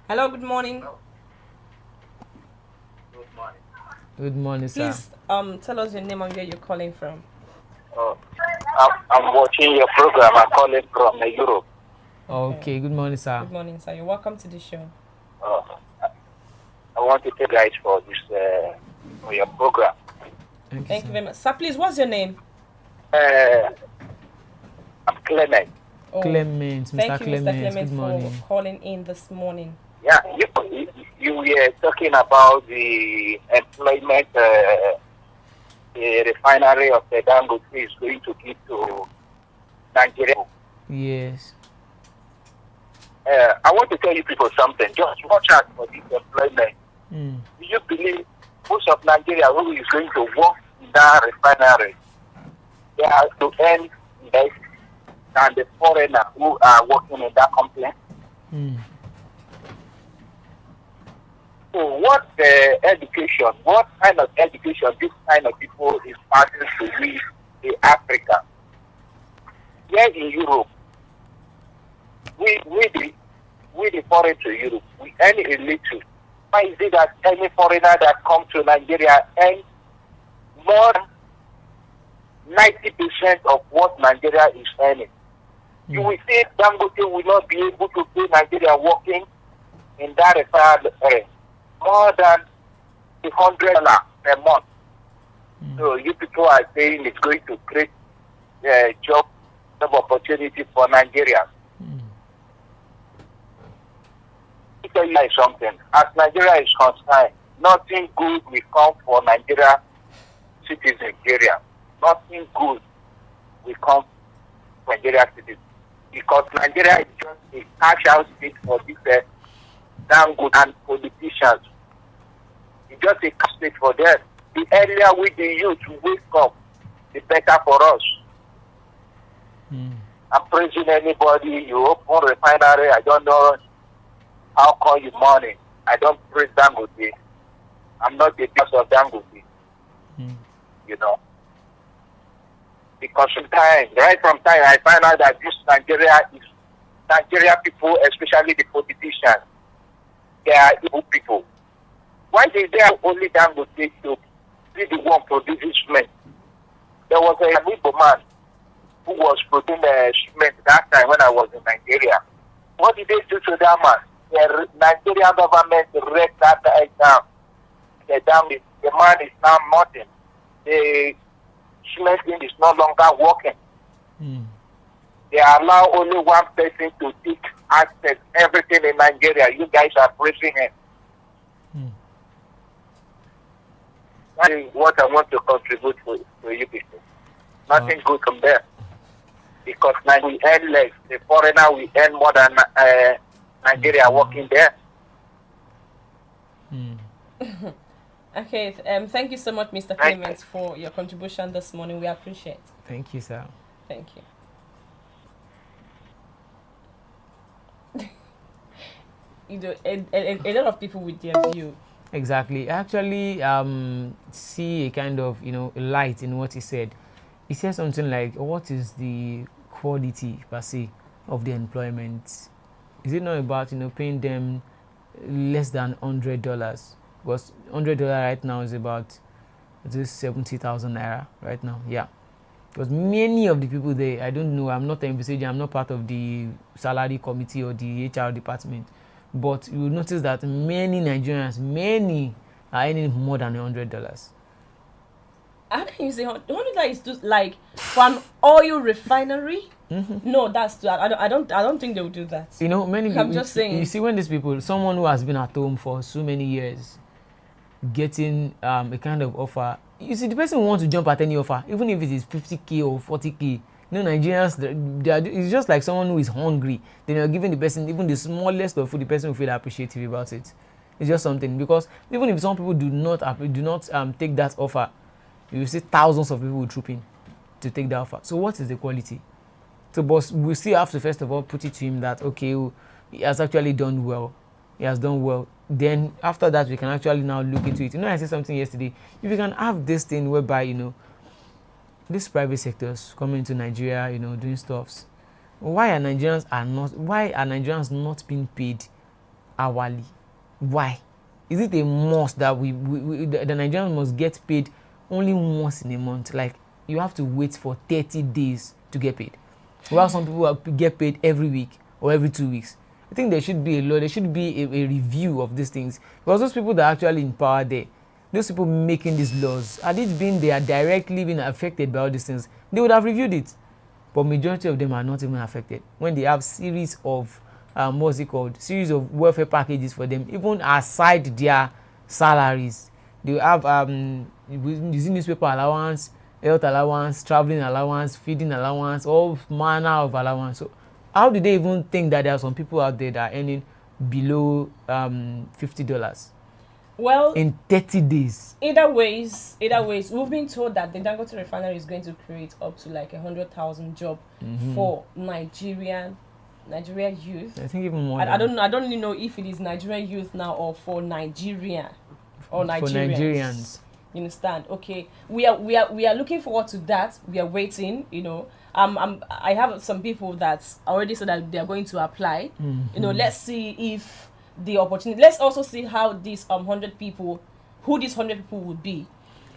Hello, good morning. Good morning. Good morning, sir. Please tell us your name and where you're calling from. I'm watching your program. I'm calling from Europe. Okay, good morning, sir. Good morning, sir. You're welcome to the show. I want to thank you guys for this for your program. Thank you very much. Sir, please, what's your name? I'm Clement. Clement, Mr. Thank you, Mr. Clement. Clement, Good morning. for calling in this morning. Yeah, you were talking about the employment the refinery of the Dangote is going to give to Nigeria. Yes. I want to tell you people something. Just watch out for this employment. Do you believe most of Nigeria who is going to work in that refinery, they have to earn less than the foreigners who are working in that company? So what education, what kind of education this kind of people is passing to we in Africa. Here in Europe, we the foreign to Europe, we earn a little. Why is it that any foreigner that comes to Nigeria earns more than 90% of what Nigeria is earning? You will see Dangote will not be able to pay Nigeria working in that refinery more than $100 per month. So you people are saying it's going to create job opportunity for Nigerians. Let me tell you something. As Nigeria is concerned, nothing good will come for Nigeria citizens area. Nothing good will come for Nigeria citizens. Because Nigeria is just a cash out state for this Dangote and politicians. It's just a cash state for them. The earlier we the youth wake up, the better for us. I'm praising anybody. You open refinery, I don't know how call you money. I don't praise Dangote. I'm not the boss of Dangote. You know. Because sometimes, right from time, I find out that this Nigeria people, especially the politicians, they are evil people. Why is there only Dangote to be the one producing cement? There was a Igbo man who was producing cement that time when I was in Nigeria. What did they do to that man? The Nigerian government wrecked that guy down. The man is now nothing. The cement is no longer working. They allow only one person to take access everything in Nigeria. You guys are praising him. That is what I want to contribute to you people. Nothing good from there. Because now we earn less. The foreigner will earn more than Nigeria working there. Okay, thank you so much, Mr. Clements, for your contribution this morning. We appreciate. Thank you, sir. Thank you. You know, a lot of people with their view. Exactly. I actually see a kind of, light in what he said. He said something like, what is the quality, per se, of the employment? Is it not about, paying them less than $100? Because $100 right now is about 70,000 naira right now. Yeah. Because many of the people there, I don't know, I'm not envisaging, I'm not part of the salary committee or the HR department. But you will notice that many Nigerians, are earning more than $100. How can you say $100 is just like for an oil refinery? No, that's too. I don't think they will do that. Many. I'm just saying. You see, when these people, someone who has been at home for so many years, getting a kind of offer, you see, the person who wants to jump at any offer, even if it is 50k or 40k. Nigerians, it's just like someone who is hungry. Then you're giving the person even the smallest of food, the person will feel appreciative about it. It's just something, because even if some people do not take that offer, you will see thousands of people will troop in to take that offer. So what is the quality? So, boss, we still have to first of all put it to him that he has actually done well. He has done well. Then after that, we can actually now look into it. I said something yesterday. If you can have this thing whereby these private sectors coming into Nigeria, doing stuffs, why are Nigerians not being paid hourly? Why? Is it a must that the Nigerians must get paid only once in a month? Like, you have to wait for 30 days to get paid. While some people get paid every week or every 2 weeks. I think there should be a law, there should be a review of these things. Because those people that are actually in power there, those people making these laws, had it been they are directly being affected by all these things, they would have reviewed it. But majority of them are not even affected. When they have series of series of welfare packages for them, even aside their salaries, they have using newspaper allowance, health allowance, traveling allowance, feeding allowance, all manner of allowance. So how do they even think that there are some people out there that are earning below $50? Well, in 30 days. Either ways, we've been told that the Dangote Refinery is going to create up to like 100,000 jobs for Nigerian youth. I think even more. I don't really know if it is Nigerian youth now or for Nigeria or Nigerians. For Nigerians. You understand? Okay, we are looking forward to that. We are waiting. I have some people that already said that they are going to apply. Let's see if the opportunity. Let's also see how these 100 people, who these 100 people would be.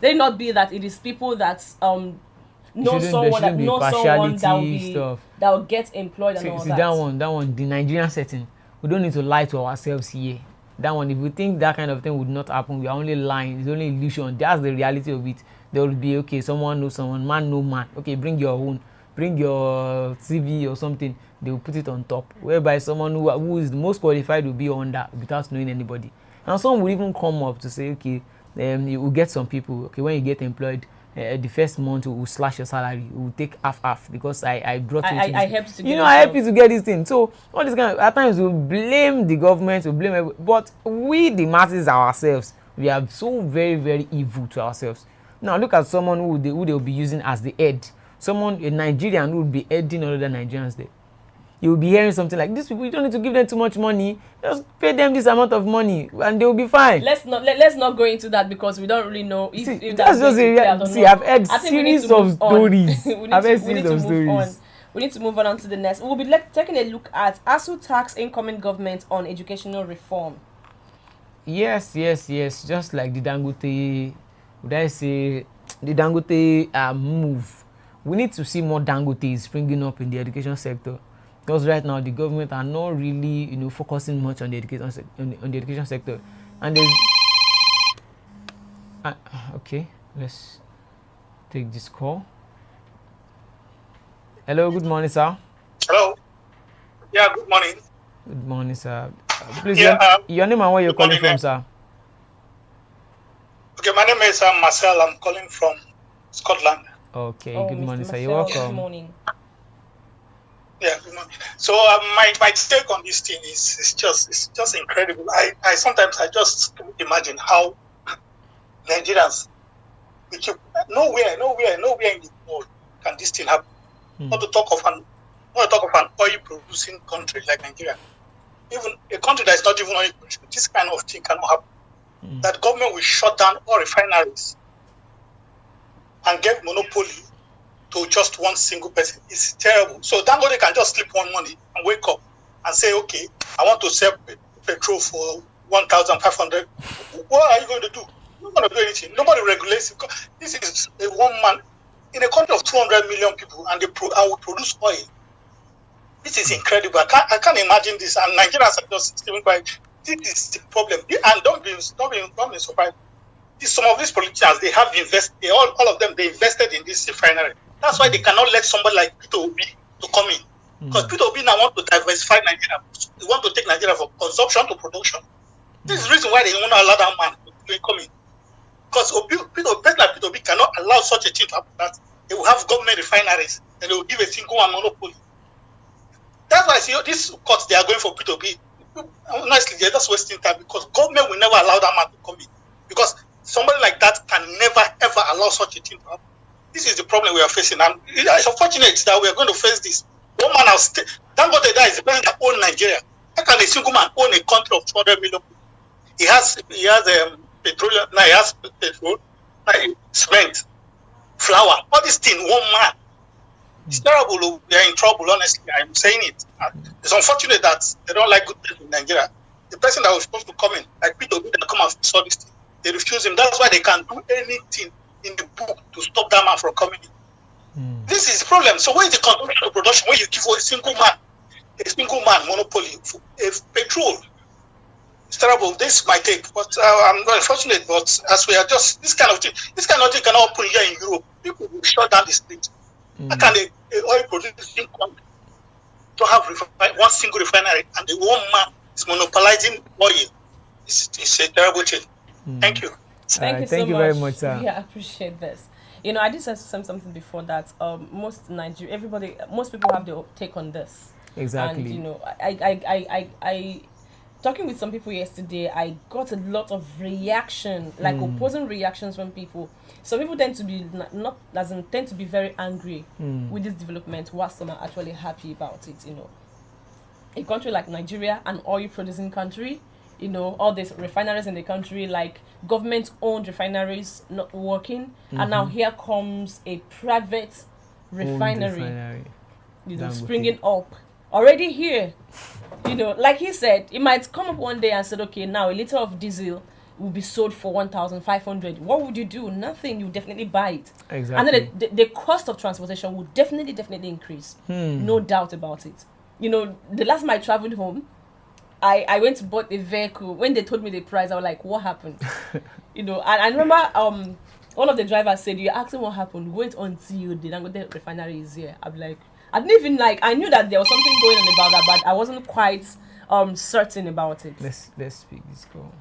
Let it not be that it is people that know someone that will get employed and all see that. that one, the Nigerian setting. We don't need to lie to ourselves here. That one, if we think that kind of thing would not happen, we are only lying. It's only illusion. That's the reality of it. There will be, okay, someone knows someone, man know man. Okay, bring your own, bring your CV or something. They will put it on top, whereby someone who is the most qualified will be on that without knowing anybody. And some will even come up to say, okay, you will get some people. Okay, when you get employed, the first month we will slash your salary. We will take half because I brought you. I helped you to get I help you to get this thing. So all this kind of, at times we blame the government, we blame everybody, but we the masses ourselves, we are so very, very evil to ourselves. Now look at someone who they will be using as the head. Someone, a Nigerian, who will be heading other Nigerians there. You will be hearing something like, these people, you don't need to give them too much money, just pay them this amount of money and they will be fine. Let's not go into that because we don't really know if that's just a reality. See, I've heard series of stories. I've heard series of stories. We need to move on to the next. We'll be taking a look at ASU tax incoming government on educational reform. Yes. Just like the Dangote, would I say, the Dangote move. We need to see more Dangotes springing up in the education sector. Because right now the government are not really, focusing much on the education sector, and there's okay, let's take this call. Hello, good morning, sir. Hello. Yeah, good morning. Good morning, sir. Please, your name and where you're calling from, sir. Okay, my name is Marcel. I'm calling from Scotland. Okay, good morning, sir. You're Marcel, welcome. Good morning. Yeah, good morning. So my take on this thing is just incredible. I sometimes just imagine how Nigerians, nowhere in the world can this thing happen. Not to talk of an oil producing country like Nigeria. Even a country that is not even oil producing, this kind of thing cannot happen. That government will shut down all refineries and get monopoly to just one single person. It's terrible. So Dangote can just sleep one morning and wake up and say, okay, I want to sell petrol for 1,500. What are you going to do? You're not going to do anything. Nobody regulates it. This is a one man in a country of 200 million people, and will produce oil. This is incredible. I can't imagine this. And Nigerians are just still quiet. This is the problem. And don't be surprised. Some of these politicians, they have invested. All of them, they invested in this refinery. That's why they cannot let somebody like Peter Obi to come in. Because Peter Obi now want to diversify Nigeria. They want to take Nigeria from consumption to production. This is the reason why they want to allow that man to come in. Because Peter Obi cannot allow such a thing to happen. That they will have government refineries and they will give a single one monopoly. That's why I see these cuts they are going for Peter Obi. Honestly, they're just wasting time because government will never allow that man to come in. Because somebody like that can never ever allow such a thing to happen. This is the problem we are facing, and it's unfortunate that we are going to face this. One man has Dangote that is the person that owns Nigeria. How can a single man own a country of 200 million people? He has petroleum. Now he has petrol, cement, flour. All these things, one man. It's terrible. We are in trouble. Honestly, I'm saying it. It's unfortunate that they don't like good people in Nigeria. The person that was supposed to come in, like Peter Obi, that come and saw this thing, they refuse him. That's why they can't do anything in the book to stop that man from coming in. This is the problem. So where is the control of production when you give a single man monopoly for petrol? It's terrible. This is my take, but I'm unfortunate. But as we are just this kind of thing cannot happen here in Europe. People will shut down the street. How can a oil producing country to have one single refinery and the one man is monopolizing oil? It's a terrible thing. Thank you. Thank you very much, sir. Yeah, I appreciate this. I did say something before that most people have their take on this. Exactly. And I talking with some people yesterday, I got a lot of reaction, like opposing reactions from people. Some people tend to be tend to be very angry with this development, while some are actually happy about it. A country like Nigeria, an oil producing country, all these refineries in the country, like government-owned refineries not working, and now here comes a private refinery. Springing up already here. Like he said, it might come up one day and said, okay, now a liter of diesel will be sold for 1,500. What would you do? Nothing. You definitely buy it. Exactly. And then the cost of transportation will definitely increase. No doubt about it. The last time I traveled home, I went to bought a vehicle. When they told me the price, I was like, what happened? And I remember one of the drivers said, you're asking what happened. Wait until the Dangote Refinery is here. I'm like, I didn't even I knew that there was something going on about that, but I wasn't quite certain about it. Let's speak this call.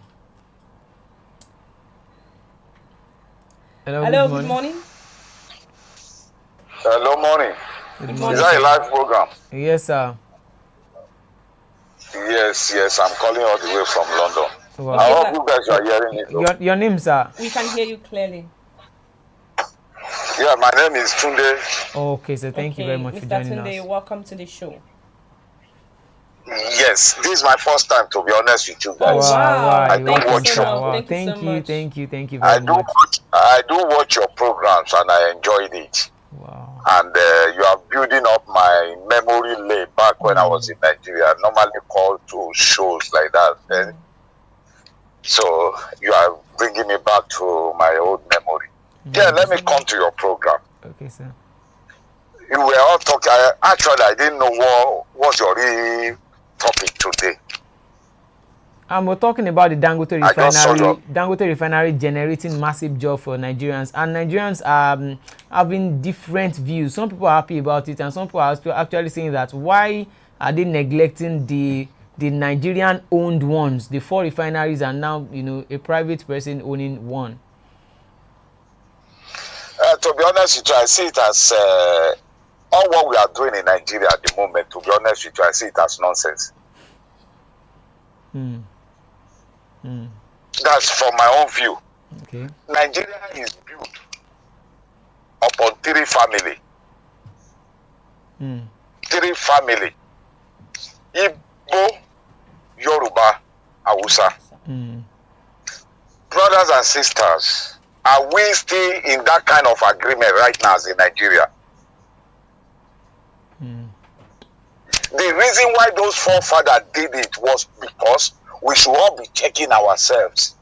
Hello, good morning. Hello, morning. Good morning. Is that a live program? Yes, sir. Yes, I'm calling all the way from London. Wow. I Yes, hope you guys are hearing it. Your name, sir? We can hear you clearly. Yeah, my name is Tunde. Okay, so thank you very much for Mr. joining Tunde, us. welcome to the show. Yes, this is my first time, to be honest with you Oh, guys. wow. I do Thank you watch so your much. Thank you very I do much. I do watch your programs and I enjoyed it. Wow. And you are building up my memory lane back when I was in Nigeria. I normally call to shows like that. Then, so you are bringing me back to my old memory. Yeah, let me come to your program. Okay, sir. You were all talking. I didn't know what was your real topic today. We're talking about the Dangote I just saw Refinery. Dangote Refinery generating massive job for Nigerians, and Nigerians are having different views. Some people are happy about it, and some people are actually saying that why are they neglecting the Nigerian-owned ones? The 4 refineries are now, a private person owning one. To be honest with you, I see it as all what we are doing in Nigeria at the moment. To be honest with you, I see it as nonsense. That's from my own view. Okay. Nigeria is built upon 3 family. 3 family. Igbo, Yoruba, Hausa. Brothers and sisters, are we still in that kind of agreement right now as in Nigeria? The reason why those forefathers did it was because we should all be checking ourselves.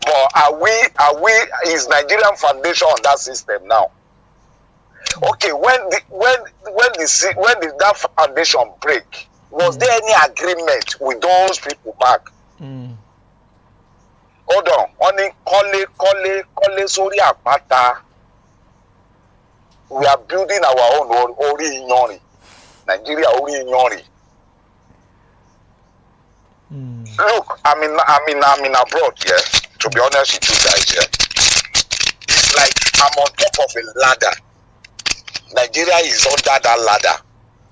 But is Nigerian foundation on that system now? Okay, when that foundation break, was there any agreement with those people back? Hold on, only kole sori apata. We are building our own Ori Inyori. Nigeria Ori Inyori. Look, I'm in abroad, yeah. To be honest with you guys, yeah. It's like I'm on top of a ladder. Nigeria is under that ladder.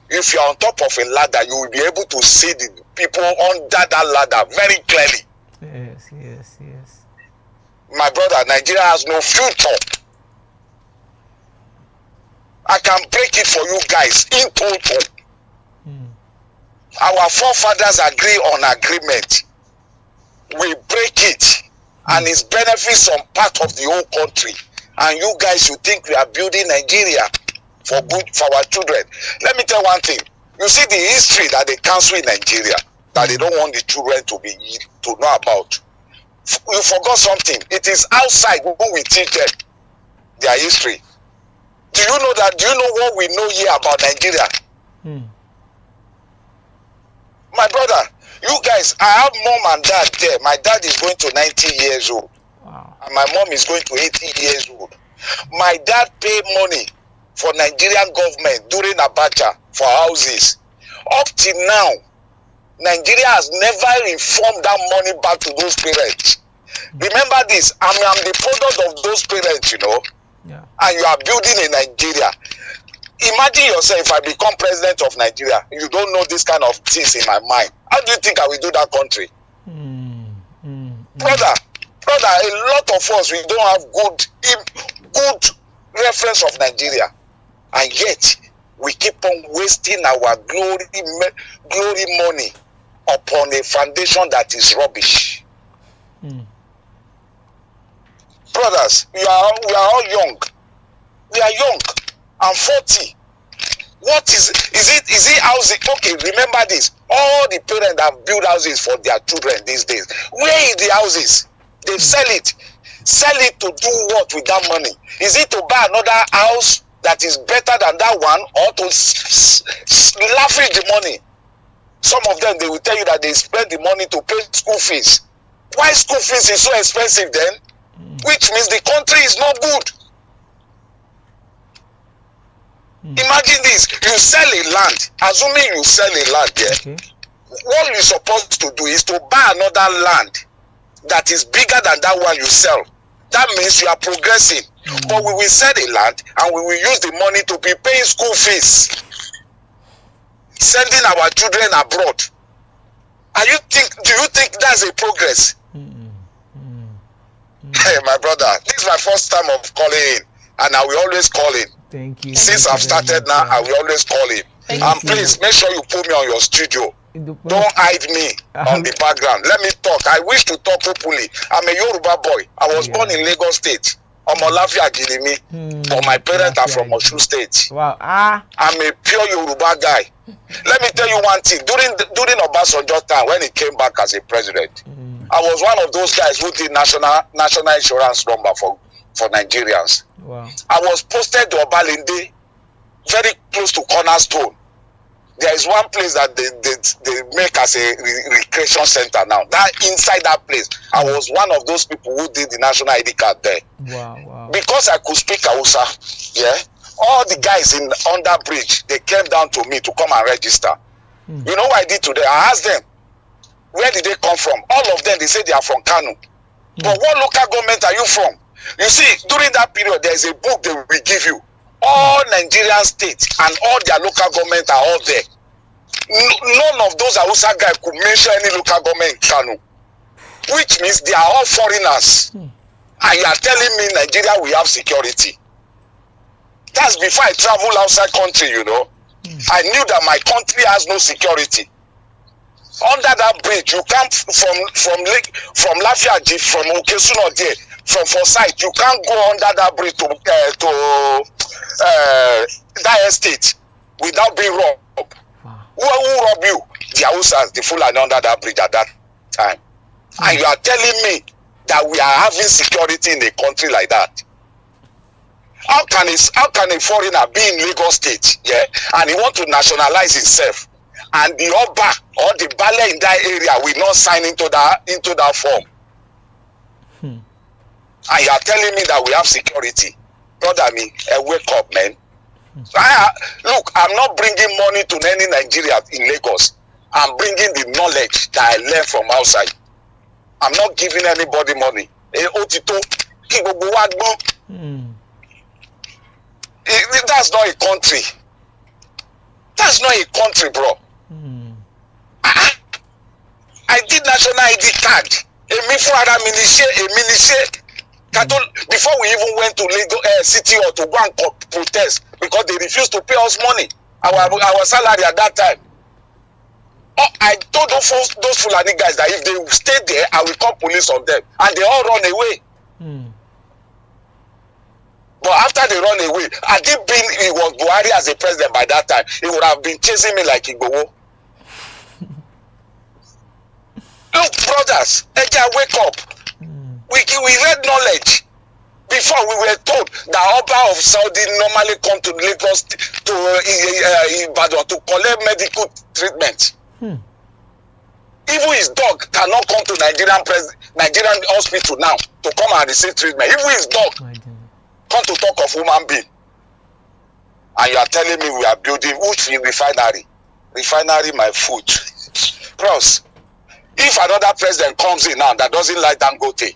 If you're on top of a ladder, you will be able to see the people under that ladder very clearly. Yes. My brother, Nigeria has no future. I can break it for you guys in total. Our forefathers agree on agreement. We break it, and it benefits some part of the whole country. And you guys, you think we are building Nigeria for our children. Let me tell one thing. You see the history that they cancel in Nigeria, that they don't want the children to know about. You forgot something. It is outside when we teach them their history. Do you know that? Do you know what we know here about Nigeria? My brother, you guys, I have mom and dad there. My dad is going to 90 years old. Wow. And my mom is going to 80 years old. My dad paid money for Nigerian government during Abacha for houses. Up till now, Nigeria has never informed that money back to those parents. Remember this, I'm the product of those parents, Yeah. And you are building in Nigeria. Imagine yourself, if I become president of Nigeria, you don't know this kind of things in my mind. How do you think I will do that country? Brother, a lot of us, we don't have good reference of Nigeria. And yet, we keep on wasting our glory money upon a foundation that is rubbish. Brothers, we are all young. We are young. I'm 40. What is it housing? Okay, remember this. All the parents have built houses for their children these days. Where is the houses? They sell it. Sell it to do what with that money? Is it to buy another house that is better than that one, or to lavish the money? Some of them, they will tell you that they spend the money to pay school fees. Why school fees is so expensive then? Which means the country is not good. Imagine this, you sell a land, assuming you sell a land there, what you're supposed to do is to buy another land that is bigger than that one you sell. That means you are progressing. But we will sell a land and we will use the money to be paying school fees, sending our children abroad. Do you think that's a progress? Hey, my brother, this is my first time of calling in, and I will always call in. Thank you. Since I've started now, I will always call in. And please make sure you put me on your studio. Don't hide me on the background. Let me talk. I wish to talk openly. I'm a Yoruba boy. I was born in Lagos State. Omolafia Gilimi. But my parents are from Osun State. Wow. I'm a pure Yoruba guy. Let me tell you one thing. During Obasanjo time, when he came back as a president, I was one of those guys who did national insurance number for Nigerians. Wow. I was posted to Obalende, very close to Cornerstone. There is one place that they make as a recreation center now. That inside that place, I was one of those people who did the national ID card there. Wow. Because I could speak Hausa, all the guys on that bridge, they came down to me to come and register. You know what I did today? I asked them, where did they come from? All of them, they say they are from Kano. But what local government are you from? You see, during that period, there is a book they will give you. All Nigerian states and all their local government are all there. None of those Hausa guys could mention any local government in Kano, which means they are all foreigners. And you are telling me Nigeria will have security. That's before I travel outside country, you know. I knew that my country has no security. Under that bridge, you come from Lafiaji, from Okesuno there, from Forsyth, you can't go under that bridge to that estate without being robbed. Who robbed you? The Hausas, the Fulani under that bridge at that time. And you are telling me that we are having security in a country like that? How can a foreigner be in Lagos State, and he want to nationalize himself, and the Oba or the Bale in that area will not sign into that form? And you are telling me that we have security? Brother, wake up, man. Look, I'm not bringing money to any Nigeria in Lagos. I'm bringing the knowledge that I learned from outside. I'm not giving anybody money. That's not a country. That's not a country, bro. I did national ID card. Before we even went to Lagos City or to go and protest, because they refused to pay us money, our salary at that time. I told those Fulani guys that if they stay there, I will call police on them, and they all run away. But after they run away, had it been it was Buhari as a president by that time, he would have been chasing me like Igboho. Look, brothers, wake up. We read knowledge. Before we were told that Oba of Saudi normally come to Lagos to Ibadan to collect medical treatment. Even his dog cannot come to Nigerian hospital now to come and receive treatment. Even his dog come to talk of human being. And you are telling me we are building which refinery? Refinery my food. Bros, if another president comes in now that doesn't like Dangote,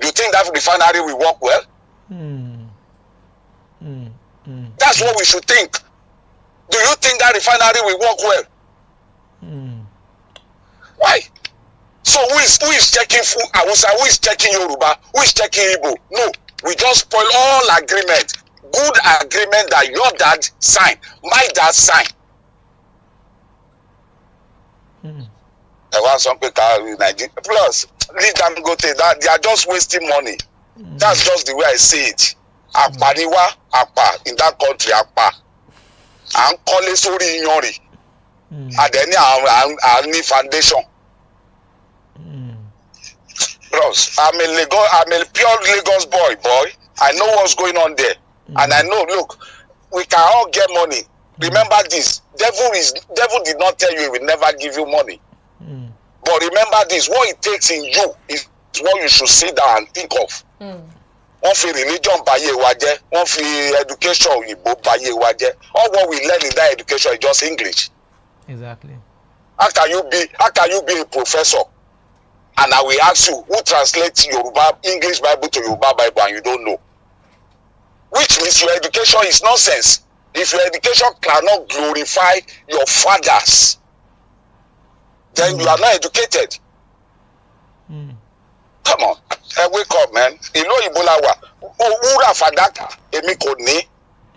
you think that refinery will work well? That's what we should think. Do you think that refinery will work well? Why? So who is checking Hausa? Who is checking Yoruba? Who is checking Igbo? No, we just spoil all agreement. Good agreement that your dad signed, my dad signed. Plus, leave Dangote, that they are just wasting money. That's just the way I see it. Apaniwa, apa in that country, apa. And call it sorry inyori. And then I need foundation. Bros, I'm a pure Lagos boy. I know what's going on there. And I know, look, we can all get money. Remember this, devil did not tell you he will never give you money. But remember this, what it takes in you is what you should sit down and think of. One for religion baye waje, one for education oyibo baye waje. All what we learn in that education is just English. Exactly. How can you be a professor? And I will ask you, who translates Yoruba English Bible to Yoruba Bible and you don't know? Which means your education is nonsense. If your education cannot glorify your fathers, then you are not educated. Come on, wake up, man. You know Ebola wa. Ura fadaka, emi ko ni.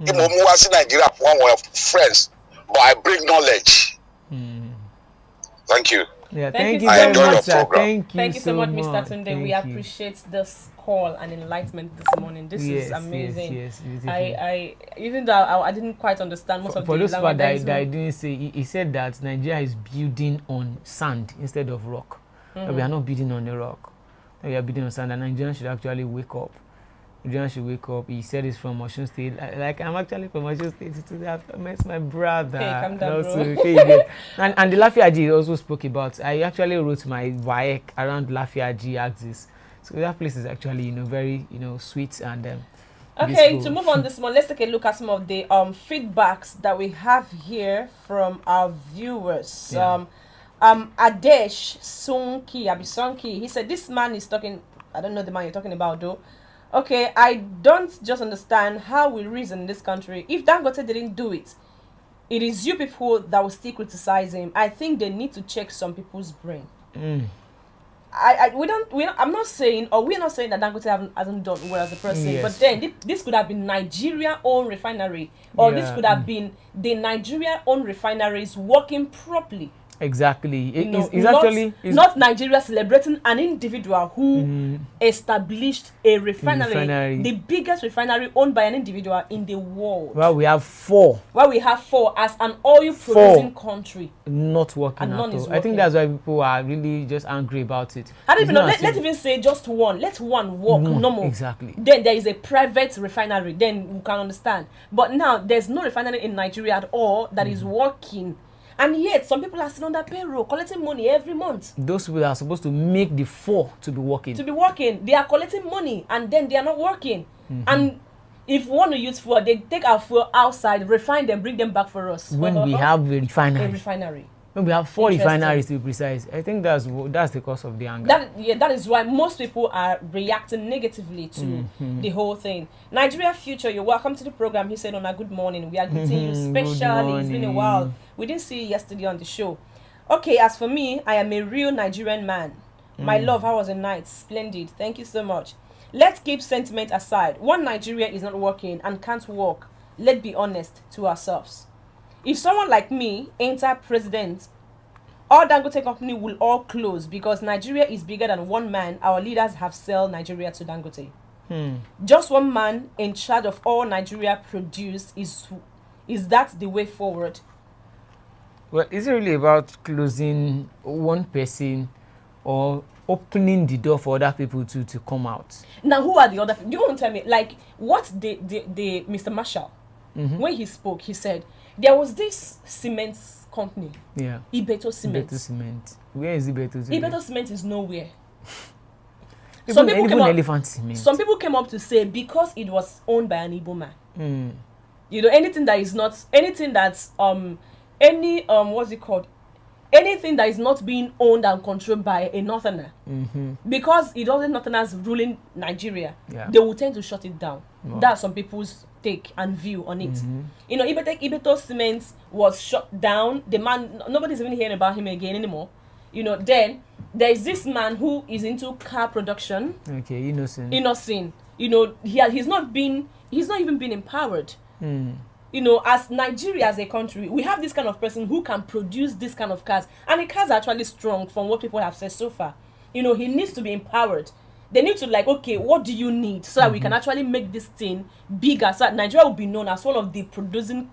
Imo mu wa si Nigeria for one of friends, but I bring knowledge. Thank you. Yeah, thank you very so much, much, sir. Thank you so much, Mr. Tunde. We appreciate this call and enlightenment this morning. This is amazing. Yes, I even though I didn't quite understand most of the language. For those part that I didn't say, he said that Nigeria is building on sand instead of rock. That we are not building on the rock. That we are building on sand, and Nigerians should actually wake up. Nigerians should wake up. He said it's from Osun State. Like, I'm actually from Osun State today. I met my brother. Hey, come down, also, bro. and the Lafiaji also spoke about. I actually wrote my WAEC around Lafiaji axis. So that place is actually, very, sweet and okay, peaceful. to move on this month, let's take a look at some of the feedbacks that we have here from our viewers. Yeah. Adesh Abisonki, he said this man is talking. I don't know the man you're talking about though. Okay, I don't just understand how we reason in this country. If Dangote didn't do it, it is you people that will still criticize him. I think they need to check some people's brain. I'm not saying, or we're not saying that Dangote hasn't done well as a person, Yes. but then this could have been Nigeria-owned refinery, or this could have been the Nigeria-owned refineries working properly. Exactly. It's not Nigeria celebrating an individual who established a refinery, the biggest refinery owned by an individual in the world. Well, we have four as an oil producing country. Not working and at none all. is working. I think that's why people are really just angry about it. I don't even know. Let's even say just one. Let one work normal. Exactly. Then there is a private refinery. Then you can understand. But now there's no refinery in Nigeria at all that is working. And yet, some people are still on that payroll, collecting money every month. Those people are supposed to make the four to be working. They are collecting money, and then they are not working. And if we want to use fuel, they take our fuel outside, refine them, bring them back for us. When we have a refinery. When we have 4 refineries to be precise. I think that's the cause of the anger. That is why most people are reacting negatively to the whole thing. Nigeria Future, you're welcome to the program. He said on a good morning. We are greeting you specially. It's been a while. We didn't see you yesterday on the show. Okay, as for me, I am a real Nigerian man. My love, how was the night? Splendid. Thank you so much. Let's keep sentiment aside. One Nigeria is not working and can't work. Let's be honest to ourselves. If someone like me enter president, all Dangote company will all close because Nigeria is bigger than one man. Our leaders have sold Nigeria to Dangote. Just one man in charge of all Nigeria produce is that the way forward? Well, is it really about closing one person or opening the door for other people to come out? Now, who are the other people? You want to tell me, like, what the Mr. Marshall, when he spoke, he said, there was this cement company. Yeah. Ibeto Cement. Ibeto Cement. Where is Ibeto Cement? Ibeto Cement is nowhere. Even Elephant Cement. Some people came up to say because it was owned by an Igbo man. Anything that is not, anything that's what's it called? Anything that is not being owned and controlled by a northerner, because it doesn't northerners ruling Nigeria, they will tend to shut it down. Wow. That's some people's take and view on it. Ibeto Cement was shut down. The man, nobody's even hearing about him again anymore. Then there is this man who is into car production. Okay, innocent. He's not even been empowered. you know, as Nigeria as a country, we have this kind of person who can produce this kind of cars, and the cars are actually strong from what people have said so far. You know, he needs to be empowered. They need to like, okay, what do you need so that we can actually make this thing bigger, so that Nigeria will be known as one of the producing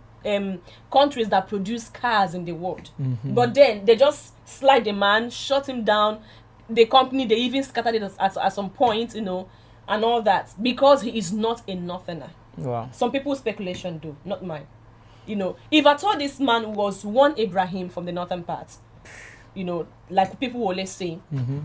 countries that produce cars in the world. But then they just slide the man, shut him down. The company, they even scattered it at some point, you know, and all that, because he is not a northerner. Wow. Some people's speculation do, not mine. You know, if at all this man was one Ibrahim from the northern part, you know, like people will always say,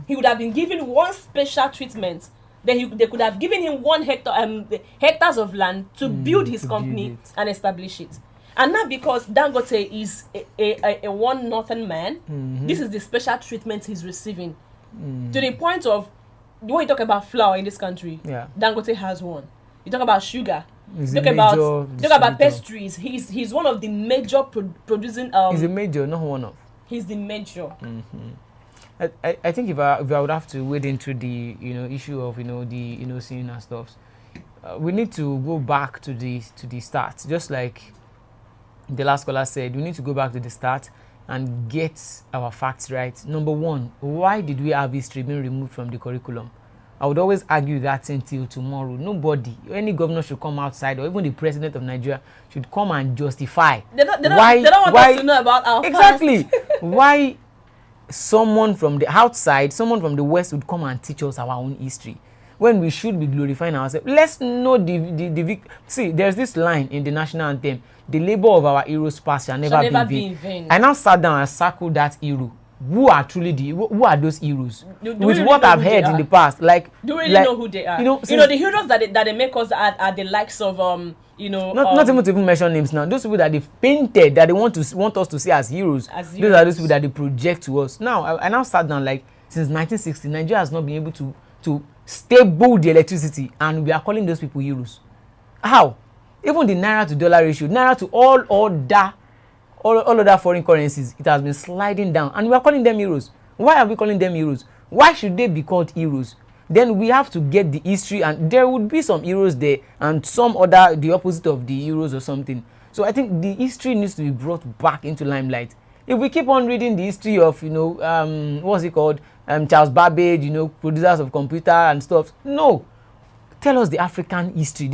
he would have been given one special treatment. Then they could have given him 1 hectare, hectares of land to build his company and establish it. And now because Dangote is a one northern man, this is the special treatment he's receiving. To the point of, when you talk about flour in this country, Dangote has one. You talk about sugar, talk about pastries. He's one of the major producing. He's a major, not one of. He's the major. I think if I would have to wade into the issue of the seeing and stuff, we need to go back to the start. Just like the last caller said, we need to go back to the start and get our facts right. Number one, why did we have history being removed from the curriculum? I would always argue that until tomorrow. Nobody, any governor should come outside, or even the president of Nigeria should come and justify. They don't want us to know about our exactly why someone from the outside, someone from the West would come and teach us our own history, when we should be glorifying ourselves. Let's know see, there's this line in the national anthem: the labor of our heroes past shall never be in vain. I now sat down and circled that hero. Who are those heroes? With really what I've heard in the past, like, do we really know who they are? You know, the heroes that they make us are the likes of not even to even mention names now. Those people that they've painted, that they want us to see as heroes. Those are those people that they project to us. Now I now sat down, like, since 1960, Nigeria has not been able to stable the electricity, and we are calling those people heroes. How? Even the naira to dollar ratio, naira to all other foreign currencies, it has been sliding down, and we are calling them heroes. Why are we calling them heroes? Why should they be called heroes? Then we have to get the history, and there would be some heroes there and some other, the opposite of the heroes or something. So I think the history needs to be brought back into limelight. If we keep on reading the history of what's it called, Charles Babbage, producers of computer and stuff, no, tell us the African history.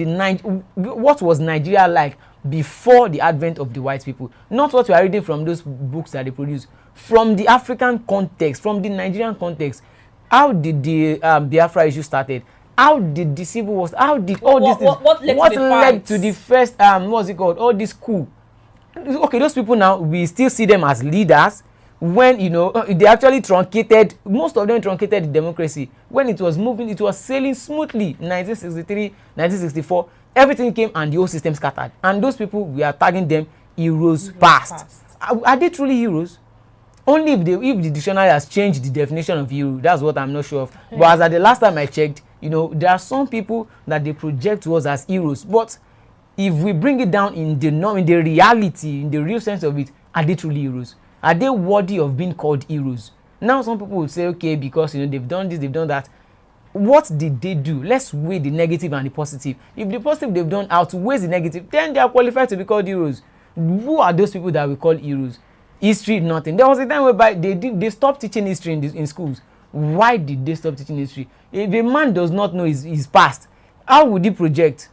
What was Nigeria like before the advent of the white people? Not what we are reading from those books that they produce. From the African context, from the Nigerian context, how did the Biafra issue started? How did the civil wars? How did all these things? What led to the first what's it called? All this coup. Okay, those people now, we still see them as leaders. When they actually truncated, most of them truncated the democracy. When it was moving, it was sailing smoothly. 1963, 1964, everything came and the whole system scattered. And those people, we are tagging them heroes past. Are they truly heroes? Only if the dictionary has changed the definition of hero. That's what I'm not sure of. But as at the last time I checked, there are some people that they project to us as heroes. But if we bring it down in the reality, in the real sense of it, are they truly heroes? Are they worthy of being called heroes? Now some people would say, okay, because they've done this, they've done that. What did they do? Let's weigh the negative and the positive. If the positive they've done outweighs the negative, then they are qualified to be called heroes. Who are those people that we call heroes? History, nothing. There was a time whereby they stopped teaching history in schools. Why did they stop teaching history? If a man does not know his past, how would he project?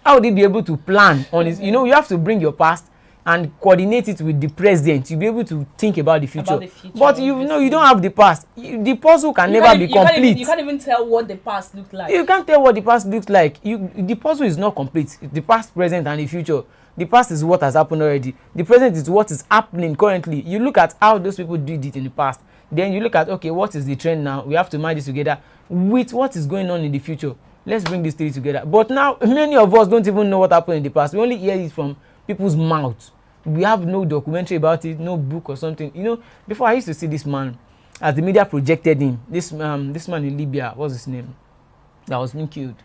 How would he be able to plan on his? You have to bring your past and coordinate it with the present. You'll be able to think about the future. But you don't have the past. The puzzle can never be complete. You can't even tell what the past looks like. You can't tell what the past looks like. The puzzle is not complete. The past, present, and the future. The past is what has happened already. The present is what is happening currently. You look at how those people did it in the past. Then you look at, okay, what is the trend now? We have to merge this together with what is going on in the future. Let's bring these three together. But now, many of us don't even know what happened in the past. We only hear it from people's mouths. We have no documentary about it, no book or something. Before, I used to see this man, as the media projected him, this man in Libya, what's his name? That was being killed.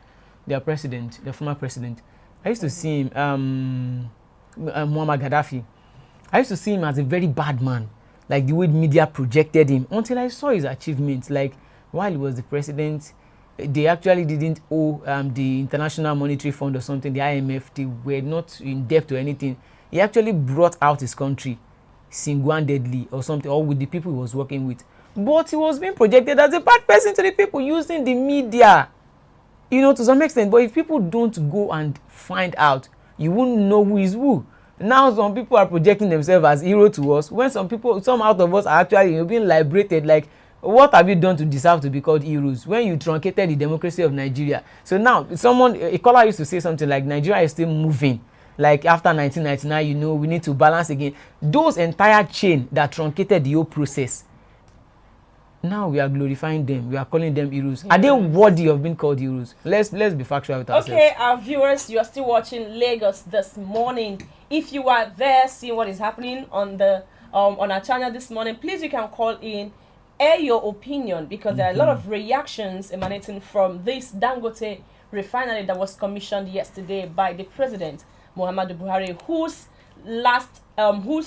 Their former president. I used to see him, Muammar Gaddafi. I used to see him as a very bad man, like the way the media projected him, until I saw his achievements. Like, while he was the president, they actually didn't owe the International Monetary Fund or something, the IMF. They were not in debt or anything. He actually brought out his country single-handedly or something, or with the people he was working with. But he was being projected as a bad person to the people using the media, you know, to some extent. But if people don't go and find out, you won't know who is who. Now some people are projecting themselves as hero to us, when some out of us are actually, you know, being liberated. Like, what have you done to deserve to be called heroes when you truncated the democracy of Nigeria? So now a caller used to say something like Nigeria is still moving, like after 1999, you know, we need to balance again. Those entire chain that truncated the whole process, now we are glorifying them, we are calling them heroes. Are they worthy of being called heroes? Let's be factual with ourselves. Okay, our viewers, you are still watching Lagos This Morning. If you are there seeing what is happening on the on our channel this morning, please, you can call in, air your opinion, because there are a lot of reactions emanating from this Dangote Refinery that was commissioned yesterday by the President Muhammadu Buhari, whose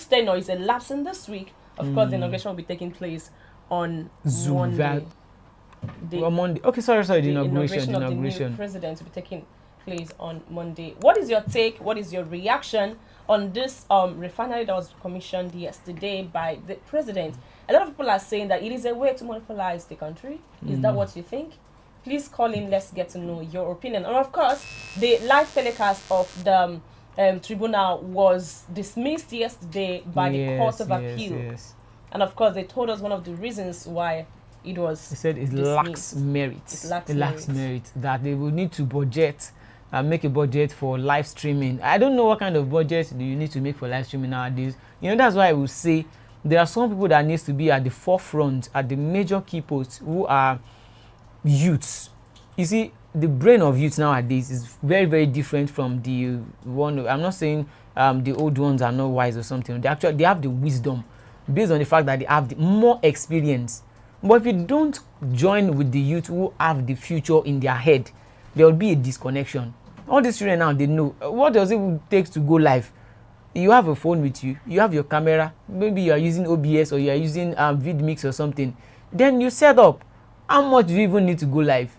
tenure is elapsing this week. Of course, the inauguration will be taking place on Monday. Monday. Okay, sorry. The inauguration of the new president will be taking place on Monday. What is your take? What is your reaction on this refinery that was commissioned yesterday by the president? A lot of people are saying that it is a way to monopolize the country. Is that what you think? Please call in. Let's get to know your opinion. And of course, the live telecast of the tribunal was dismissed yesterday by the Court of Appeal. Yes. And of course, they told us one of the reasons why it was. They said it lacks merit. It lacks merit. That they will need to budget and make a budget for live streaming. I don't know what kind of budget do you need to make for live streaming nowadays. You know, that's why I will say there are some people that needs to be at the forefront, at the major key posts, who are youths. You see, the brain of youth nowadays is very, very different from the one. I'm not saying the old ones are not wise or something. They have the wisdom based on the fact that they have the more experience. But if you don't join with the youth who have the future in their head, there will be a disconnection. All these children now, they know what does it take to go live. You have a phone with you, you have your camera, maybe you are using Obi'S or you are using VidMix or something. Then you set up. How much do you even need to go live?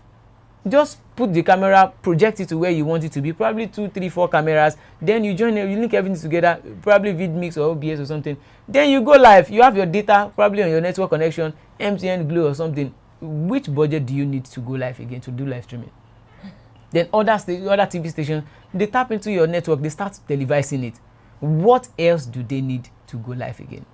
Just put the camera, project it to where you want it to be, probably 2, 3, 4 cameras. Then you join, you link everything together, probably VidMix or Obi'S or something. Then you go live. You have your data probably on your network connection, MTN, Glo or something. Which budget do you need to go live again to do live streaming? Then other TV stations, they tap into your network, they start televising it. What else do they need to go live again?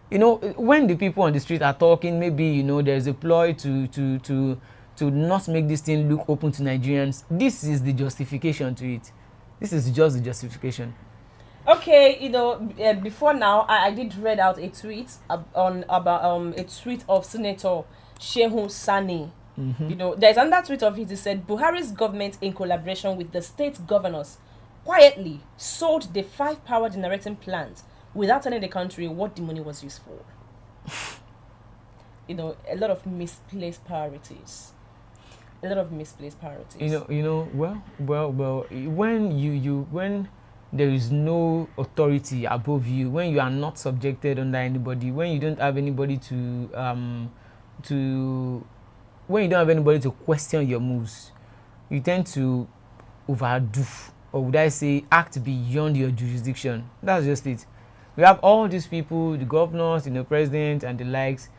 You know, when the people on the street are talking, maybe, you know, there's a ploy to not make this thing look open to Nigerians. This is the justification to it. This is just the justification. Okay, you know, before now, I did read out a tweet about a tweet of Senator Shehu Sani. You know, there's another tweet of his. He said Buhari's government, in collaboration with the state governors, quietly sold the 5 power generating plants without telling the country what the money was used for. You know, a lot of misplaced priorities. A lot of misplaced priorities. You know. Well. When there is no authority above you, when you are not subjected under anybody, when you don't have anybody when you don't have anybody to question your moves, you tend to overdo, or would I say, act beyond your jurisdiction. That's just it. We have all these people, the governors, the president, and the likes.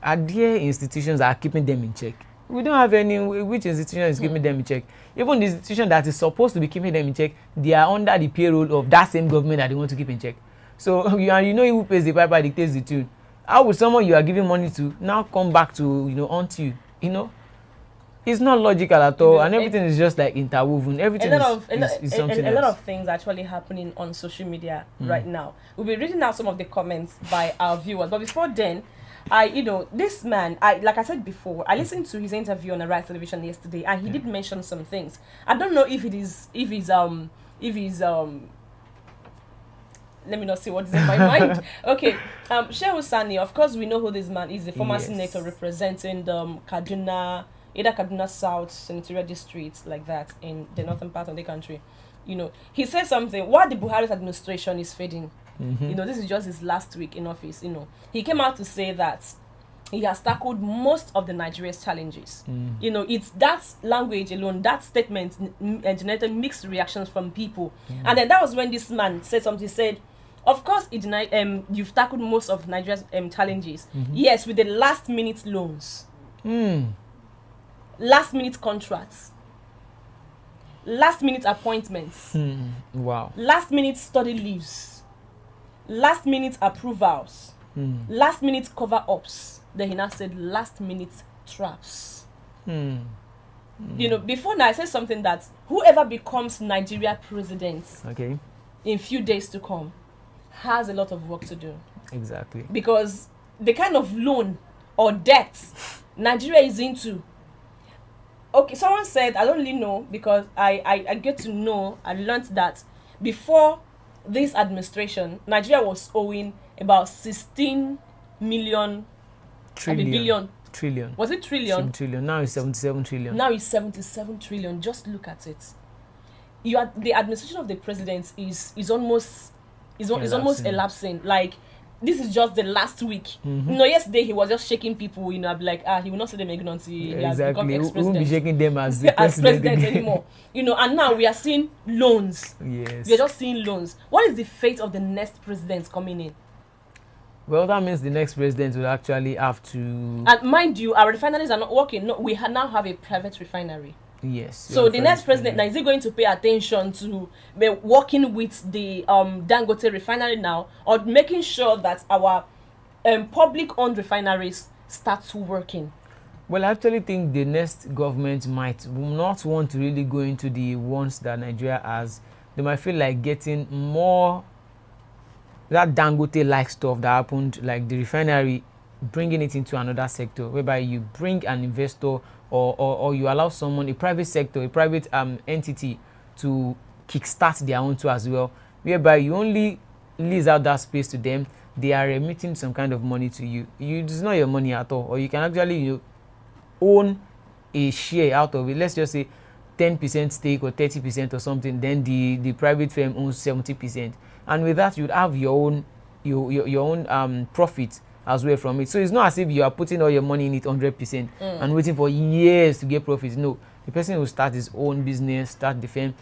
Are there institutions that are keeping them in check? We don't have any. Which institution is keeping them in check? Even the institution that is supposed to be keeping them in check, they are under the payroll of that same government that they want to keep in check. So you know who pays the piper dictates the tune. How would someone you are giving money to now come back to haunt you? You know, it's not logical at all, and everything is just like interwoven. Everything is something else. A lot of things actually happening on social media right now. We'll be reading out some of the comments by our viewers, but before then, this man, like I said before, I listened to his interview on Arise Television yesterday, and he did mention some things. I don't know if he's let me not say what's in my mind. Okay, Shehu Sani, of course we know who this man is, a former senator representing the Kaduna South Senatorial District, like that, in the northern part of the country. You know, he said something, while the Buhari's administration is fading, you know, this is just his last week in office, you know, he came out to say that he has tackled most of the Nigeria's challenges. You know, it's that language alone, that statement generated mixed reactions from people. And then that was when this man said something. He said, of course, you've tackled most of Nigeria's challenges. Yes, with the last minute loans, last minute contracts, last minute appointments, Wow. last minute study leaves, last minute approvals, last minute cover ups. Then he now said last minute traps. You know, before now I said something that whoever becomes Nigeria president in few days to come has a lot of work to do. Exactly. Because the kind of loan or debt Nigeria is into. Okay, someone said, I don't really know, because I get to know, I learned that before this administration, Nigeria was owing about 16 million billion. Trillion. Was it trillion? 7 trillion. Now it's 77 trillion. Now it's 77 trillion. Just look at it. The administration of the president is almost elapsing. Like, this is just the last week. You know, yesterday he was just shaking people. You know, I'd be like, he will not say them again until he has become Exactly. We ex-president. won't be shaking them as the as president president anymore. You know, and now we are seeing loans. Yes. We are just seeing loans. What is the fate of the next president coming in? Well, that means the next president will actually have to. And mind you, our refineries are not working. No, we now have a private refinery. Yes. So the next president now, is he going to pay attention to working with the Dangote Refinery now, or making sure that our public-owned refineries start working? Well, I actually think the next government might not want to really go into the ones that Nigeria has. They might feel like getting more that Dangote-like stuff that happened, like the refinery, bringing it into another sector, whereby you bring an investor or you allow someone, a private sector, a private entity to kickstart their own too as well, whereby you only lease out that space to them. They are remitting some kind of money to you. It's not your money at all, or you can actually own a share out of it. Let's just say 10% stake or 30% or something. Then the private firm owns 70%, and with that you'd have your own profit as well from it. So it's not as if you are putting all your money in it 100% and waiting for years to get profits. No, the person will start his own business, start the firm.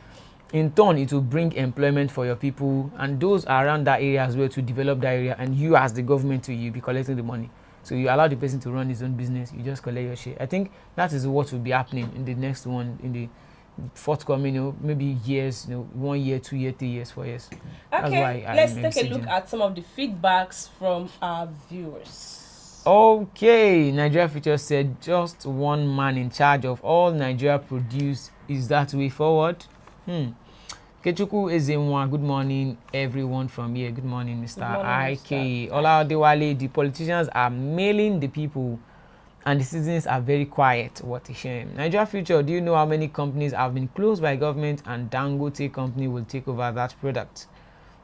In turn, it will bring employment for your people and those around that area as well to develop that area. And you, as the government, you'll be collecting the money. So you allow the person to run his own business. You just collect your share. I think that is what will be happening in the next one, in the forthcoming, maybe years, 1 year, 2 years, 3 years, 4 years. Okay, let's take a look at some of the feedbacks from our viewers. Okay, Nigeria Future said just one man in charge of all Nigeria produce. Is that way forward? Kechuku Ezenwa, good morning everyone from here. Good morning, Mr. IK. Ola Dewale, the politicians are mailing the people and the citizens are very quiet. What a shame. Nigeria Future, do you know how many companies have been closed by government and Dangote company will take over that product?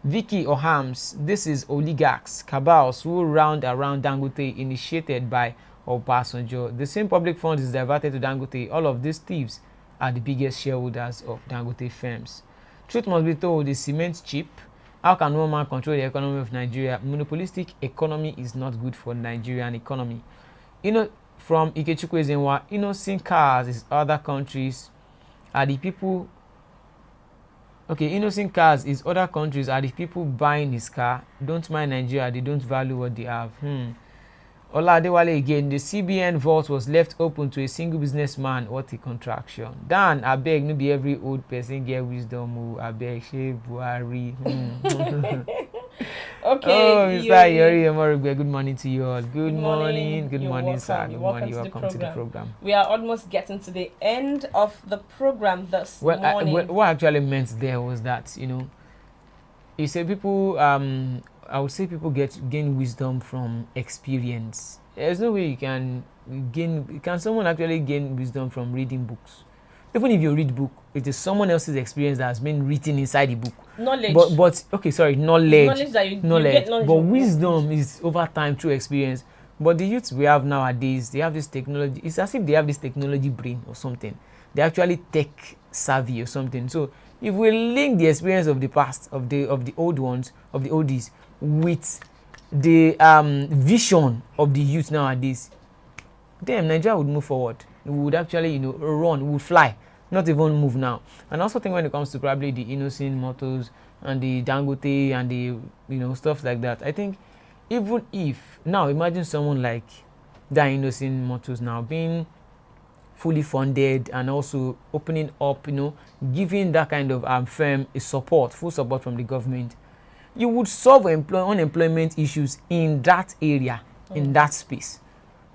Vicky Ohams, this is oligarchs, cabals who round around Dangote initiated by Obasanjo. The same public funds is diverted to Dangote. All of these thieves are the biggest shareholders of Dangote firms. Truth must be told, the cement cheap. How can one man control the economy of Nigeria? Monopolistic economy is not good for Nigerian economy. From Ikechukwu Ezenwa, innocent cars is other countries are the people. Okay, innocent cars is other countries are the people buying his car. Don't mind Nigeria, they don't value what they have. Ola Adewale again, the CBN vault was left open to a single businessman. What a contraction. Dan, I beg, no be every old person get wisdom. I beg, Shey Buhari. Okay. Oh, Mr. Yori Omorugbe, good morning to you all. Good morning. Good morning, sir. Good morning. Welcome to the program. We are almost getting to the end of the program this morning. What I actually meant there was that, you say people, I would say people gain wisdom from experience. There's no way you can gain. Can someone actually gain wisdom from reading books? Even if you read book, it is someone else's experience that has been written inside the book. Knowledge. But okay, sorry, knowledge. Knowledge that you get knowledge. But wisdom is over time through experience. But the youths we have nowadays, they have this technology. It's as if they have this technology brain or something. They're actually tech savvy or something. So if we link the experience of the past, of the old ones, of the oldies, with the vision of the youth nowadays, then Nigeria would move forward. It would actually, run, it would fly, not even move now. And I also think when it comes to probably the innocent motors and the Dangote and the, stuff like that, I think even if, now imagine someone like that innocent motors now being fully funded and also opening up, giving that kind of firm a support, full support from the government, you would solve unemployment issues in that area, in that space.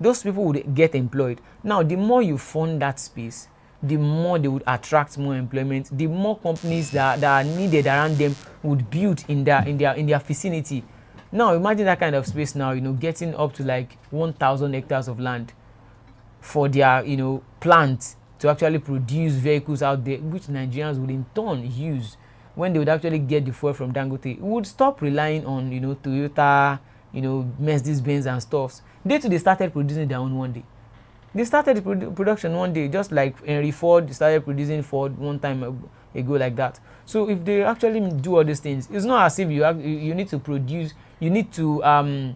Those people would get employed. Now, the more you fund that space, the more they would attract more employment. The more companies that are needed around them would build in their vicinity. Now, imagine that kind of space now, getting up to like 1,000 hectares of land for their, plant to actually produce vehicles out there, which Nigerians would in turn use when they would actually get the fuel from Dangote. It would stop relying on, Toyota, Mercedes-Benz and stuffs. They started producing their own one day. They started the production one day, just like Henry Ford started producing Ford one time ago like that. So if they actually do all these things, it's not as if you need to produce, you need to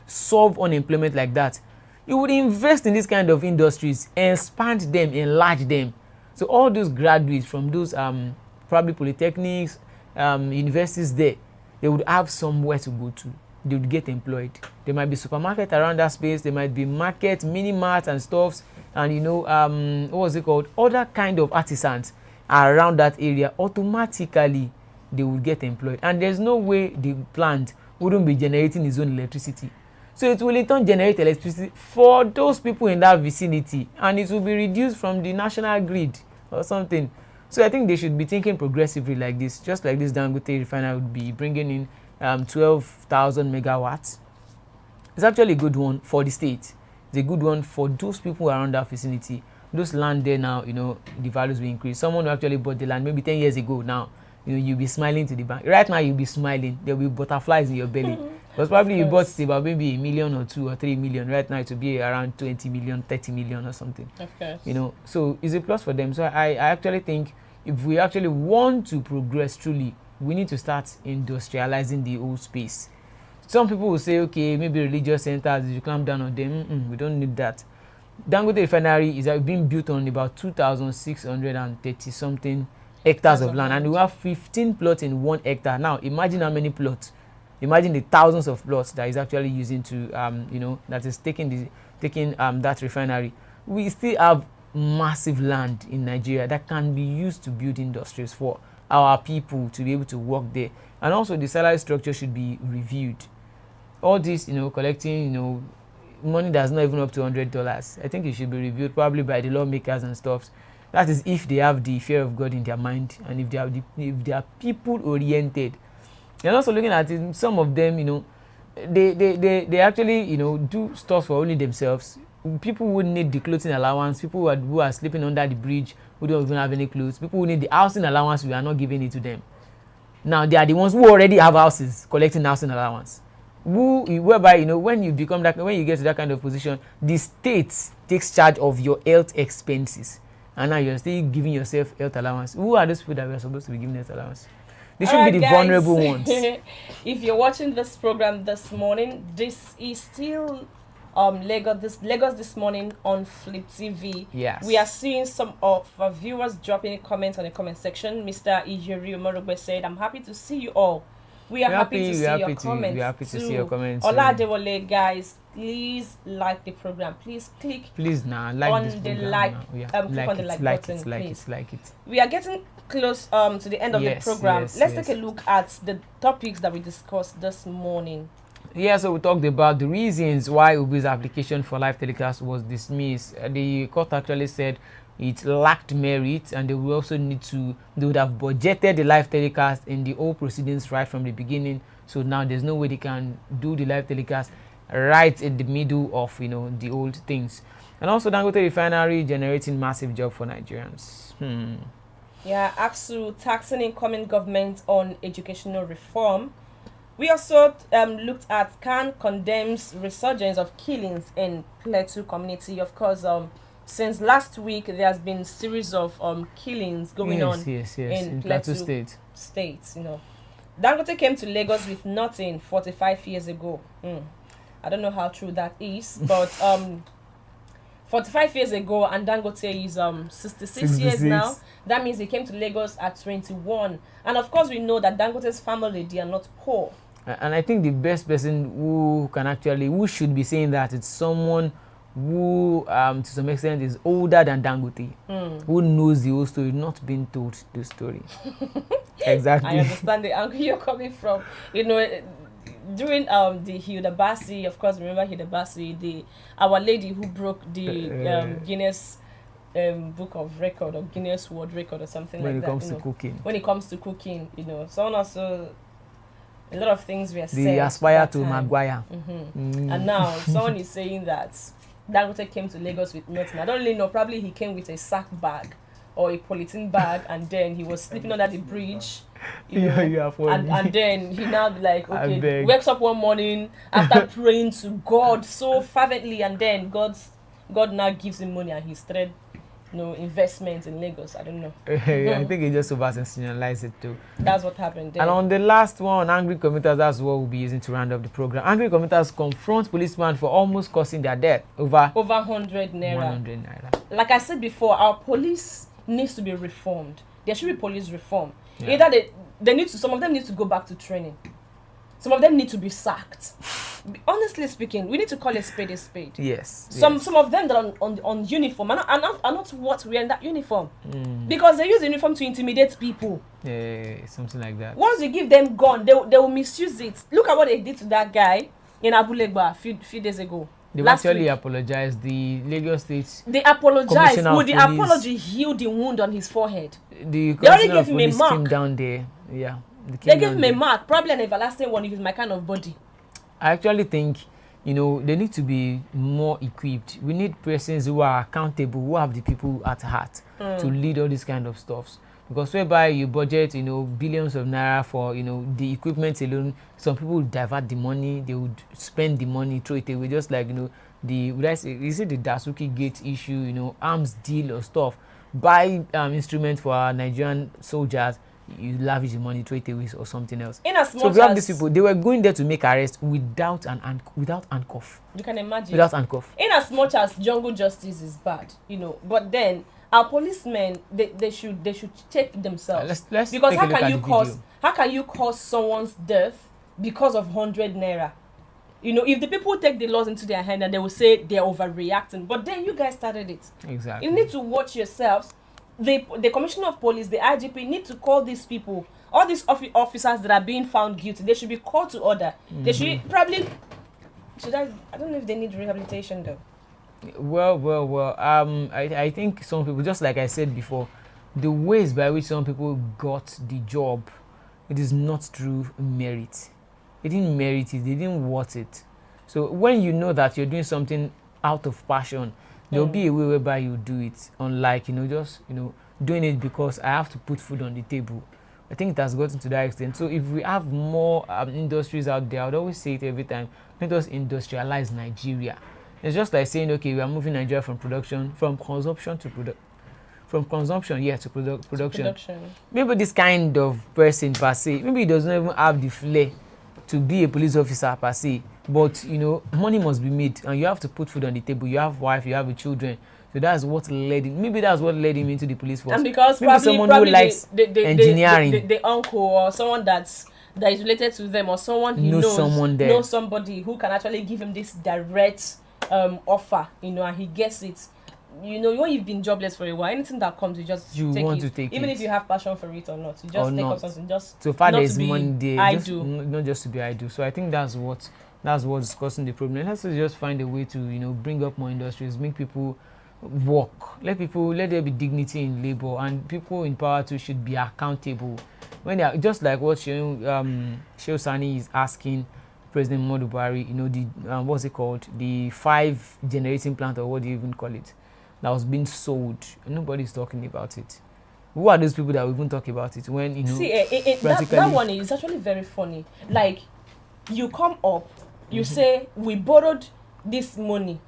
solve unemployment like that. You would invest in this kind of industries, expand them, enlarge them. So all those graduates from those probably polytechnics, universities there, they would have somewhere to go to. They would get employed. There might be supermarket around that space. There might be market, mini marts and stuffs, and what was it called? Other kind of artisans around that area. Automatically, they would get employed. And there's no way the plant wouldn't be generating its own electricity. So it will in turn generate electricity for those people in that vicinity, and it will be reduced from the national grid or something. So I think they should be thinking progressively like this, just like this Dangote Refinery would be bringing in 12,000 megawatts. It's actually a good one for the state. It's a good one for those people around that vicinity. Those land there now, the values will increase. Someone who actually bought the land maybe 10 years ago now, you'll be smiling to the bank. Right now, you'll be smiling. There will be butterflies in your belly. Because probably you bought it about maybe 1 million or 2 or 3 million. Right now, it will be around 20 million, 30 million or something. Of course. So it's a plus for them. So I actually think if we actually want to progress truly, we need to start industrializing the whole space. Some people will say, okay, maybe religious centers, you clamp down on them. We don't need that. Dangote Refinery is being built on about 2,630 something hectares of land, and we have 15 plots in 1 hectare. Now, imagine how many plots. Imagine the thousands of plots that is actually using to, that is taking that refinery. We still have massive land in Nigeria that can be used to build industries for our people to be able to work there. And also the salary structure should be reviewed. All this, collecting, money that's not even up to $100. I think it should be reviewed probably by the lawmakers and stuff. That is if they have the fear of God in their mind, and if they are people oriented. And also looking at it, some of them, they actually, do stuff for only themselves. People who need the clothing allowance, people who are sleeping under the bridge, who don't even have any clothes, people who need the housing allowance, we are not giving it to them. Now they are the ones who already have houses collecting housing allowance. Whereby, when you become that, when you get to that kind of position, the state takes charge of your health expenses, and now you're still giving yourself health allowance. Who are those people that we are supposed to be giving health allowance? They should be the vulnerable ones. If you're watching this program this morning, this is still Lagos this morning on Flip TV. Yes. We are seeing some of our viewers dropping comments on the comment section. Mr. Ijeri Omorogbe said, I'm happy to see you all. We are happy to see your comments. We're happy to see your comments. Oladewale, guys, please like the program. Please click like on this the program click on the like button, please. Like it. We are getting close to the end of the program. Let's take a look at the topics that we discussed this morning. Yeah, so we talked about the reasons why Obi'S application for live telecast was dismissed. The court actually said it lacked merit, and they would have budgeted the live telecast in the whole proceedings right from the beginning. So now there's no way they can do the live telecast right in the middle of the old things. And also Dangote Refinery generating massive job for Nigerians. Yeah, AXU taxing incoming government on educational reform. We also looked at CAN condemns resurgence of killings in Plateau community. Of course, since last week, there has been a series of killings going on in Plateau State. Dangote came to Lagos with nothing 45 years ago. I don't know how true that is, but 45 years ago, and Dangote is 66 years now. That means he came to Lagos at 21. And of course, we know that Dangote's family, they are not poor. And I think the best person who should be saying that, it's someone who, to some extent, is older than Dangote, who knows the whole story, not being told the story. Exactly. I understand the angle you're coming from. You know, during the Hilda Bassi, of course, remember Hilda Bassi, our lady who broke the Guinness Book of Record or Guinness World Record or something like that. When it comes to cooking. When it comes to cooking, you know, someone also, a lot of things were said. They aspire to Maguire. And now someone is saying that Dangote came to Lagos with nothing. I don't really know. Probably he came with a sack bag or a polythene bag, and then he was sleeping under the bridge. You know, and then he now be like, okay, wakes up one morning after praying to God so fervently, and then God now gives him money and he started, investments in Lagos. I don't know. I think he just over-sensationalized it too. That's what happened there. And on the last one, angry commuters, that's what we'll be using to round up the program. Angry commuters confront policeman for almost causing their death over 100 naira. 100 naira. Like I said before, our police needs to be reformed. There should be police reform. Yeah. Either they need to, some of them need to go back to training. Some of them need to be sacked. Honestly speaking, we need to call a spade a spade. Yes. Some of them that are on uniform are not what wearing that uniform. Because they use the uniform to intimidate people. Yeah, something like that. Once you give them gun, they will misuse it. Look at what they did to that guy in Abulegba a few days ago. They actually apologized. The Lagos State. They apologized. Would the apology heal the wound on his forehead? They already gave him a mark. Came down there. Yeah. They gave him a mark, probably an everlasting one if it's my kind of body. I actually think, they need to be more equipped. We need persons who are accountable, who have the people at heart to lead all this kind of stuffs. Because whereby you budget, billions of naira for, the equipment alone, some people would divert the money, they would spend the money, throw it away, just like, the Dasuki Gate issue, arms deal or stuff. Buy instruments for our Nigerian soldiers, you lavish the money, throw it away or something else. So we have these people, they were going there to make arrest without handcuff. You can imagine. Without handcuff. In as much as jungle justice is bad, but then our policemen, they should check themselves. Let's because take how can you cause someone's death because of 100 naira? If the people take the laws into their hand and they will say they're overreacting, but then you guys started it. Exactly. You need to watch yourselves. The commissioner of police, the IGP, need to call these people, all these officers that are being found guilty. They should be called to order. They should probably. I don't know if they need rehabilitation though. Well. I think some people, just like I said before, the ways by which some people got the job, it is not through merit. They didn't merit it. They didn't want it. So when you know that you're doing something out of passion, there'll be a way whereby you do it. Unlike doing it because I have to put food on the table. I think it has gotten to that extent. So if we have more industries out there, I would always say it every time, let us industrialize Nigeria. It's just like saying, okay, we are moving Nigeria from consumption to production. Maybe this kind of person per se, maybe he doesn't even have the flair to be a police officer per se, but money must be made and you have to put food on the table. You have wife, you have children, so that's what led him. Maybe that's what led him into the police force. And because maybe someone who likes engineering, the uncle or someone that is related to them, or someone he knows somebody who can actually give him this direct offer, and he gets it. When you've been jobless for a while, anything that comes, you want to take even if you have passion for it or not. You just take up something, just so far there's money there, not just to be idle. So I think that's what's causing the problem. Let's just find a way to bring up more industries, make people work, let there be dignity in labor, and people in power too should be accountable when they are, just like what Shehu Sani is asking President Muhammadu Buhari. What's it called, the 5 generating plant, or what do you even call it, that was being sold, and nobody's talking about it. Who are those people that will even talk about it when that one is actually very funny. Like, you come up, you say we borrowed this money.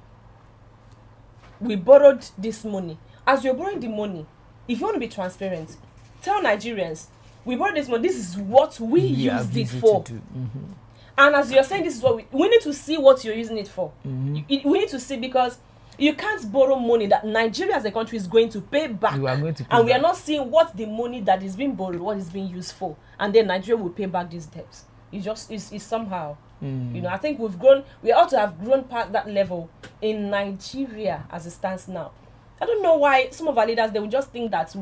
As you're borrowing the money, if you want to be transparent, tell Nigerians we borrowed this money. This is what we used it for. Mm-hmm. And as you're saying, this is what we need to see what you're using it for. Mm-hmm. We need to see, because you can't borrow money that Nigeria as a country is going to pay back. You are going to pay and we back. are not seeing what the money that is being borrowed, what is being used for. And then Nigeria will pay back these debts. It's somehow. You know, I think we ought to have grown past that level in Nigeria as it stands now. I don't know why some of our leaders, they would just think that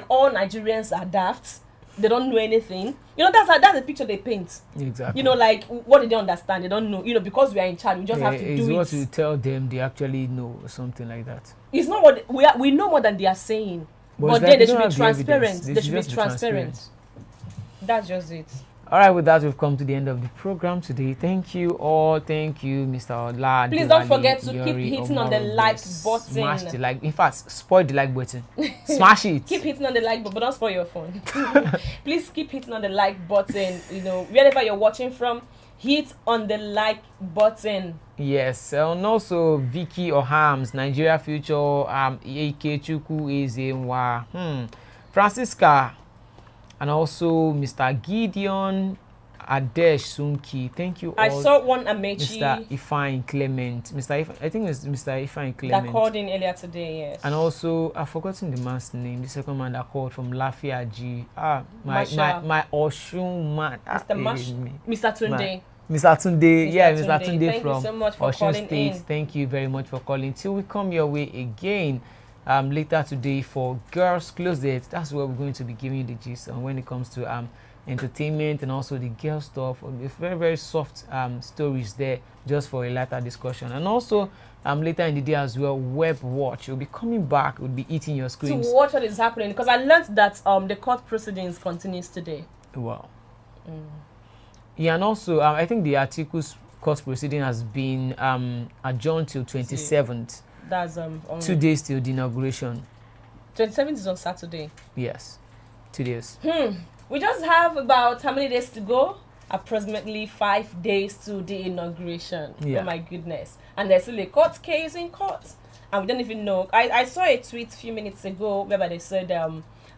all Nigerians are daft. They don't know anything. You know, that's the picture they paint. Exactly. You know, what did they understand? They don't know. You know, because we are in charge, we just have to do it. It's what you tell them they actually know, or something like that. It's not what we know more than they are saying. But then they should be transparent. They should be transparent. That's just it. All right, with that, we've come to the end of the program today. Thank you all. Thank you, Mr. Ola. Please don't forget to keep hitting on the like button. Smash the like. In fact, spoil the like button. Smash it. Keep hitting on the like button, but don't spoil your phone. Please keep hitting on the like button. You know, wherever you're watching from, hit on the like button. Yes, and also Vicky Ohams, Nigeria Future, Ikechukwu Ezenwa, Francisca, and also Mr. Gideon Adesh Sunki. Thank you all. I saw one Amechi. Mr. Ifeanyi Clement. I think it's Mr. Ifeanyi Clement. That called in earlier today, yes. And also, I've forgotten the man's name, the second man that called from Lafiaji. My Oshun man. Mr. Tunde. Mr. Tunde, Mr. Tunde Thank from you so much for Osun calling State. in. Thank you very much for calling. Till we come your way again later today for Girls Closet. That's where we're going to be giving you the gist on when it comes to entertainment and also the girl stuff. It's very, very soft stories there just for a lighter discussion. And also later in the day as well, Web Watch. We'll be coming back. We'll be eating your screens. To watch what is happening, because I learned that the court proceedings continues today. Wow. Yeah, and also I think the article's court proceeding has been adjourned till 27th. That's 2 days till the inauguration. 27th is on Saturday. Yes, 2 days. We just have about how many days to go? Approximately 5 days to the inauguration. Yeah. Oh my goodness. And there's still a court case in court. And we don't even know. I saw a tweet a few minutes ago where they said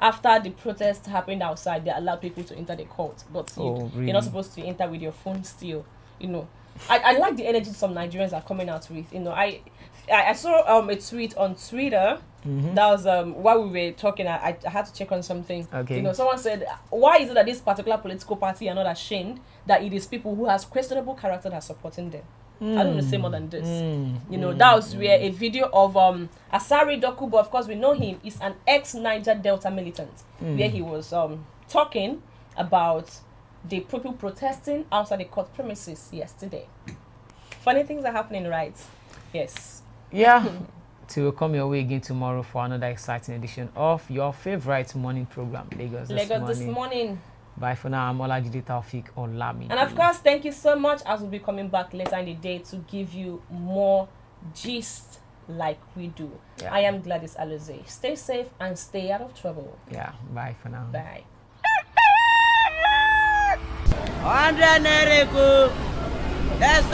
after the protest happened outside, they allowed people to enter the court. But really? you're not supposed to enter with your phone still. You know, I like the energy some Nigerians are coming out with. You know, I saw a tweet on Twitter. That was while we were talking. I had to check on something. Okay. You know, someone said, why is it that this particular political party are not ashamed that it is people who has questionable character that are supporting them? I don't want to say more than this. You know, that was where a video of Asari Dokubo, of course we know him, is an ex-Niger Delta militant, where he was talking about the people protesting outside the court premises yesterday. Funny things are happening, right? Yes. Yeah. To come your way again tomorrow for another exciting edition of your favorite morning program, Lagos This morning. Bye for now. I'm Olajide Taufik Olami. And of course, thank you so much, as we'll be coming back later in the day to give you more gist like we do. Yeah. I am Gladys Aloze. Stay safe and stay out of trouble. Yeah. Bye for now. Bye. 100 naira eko, that's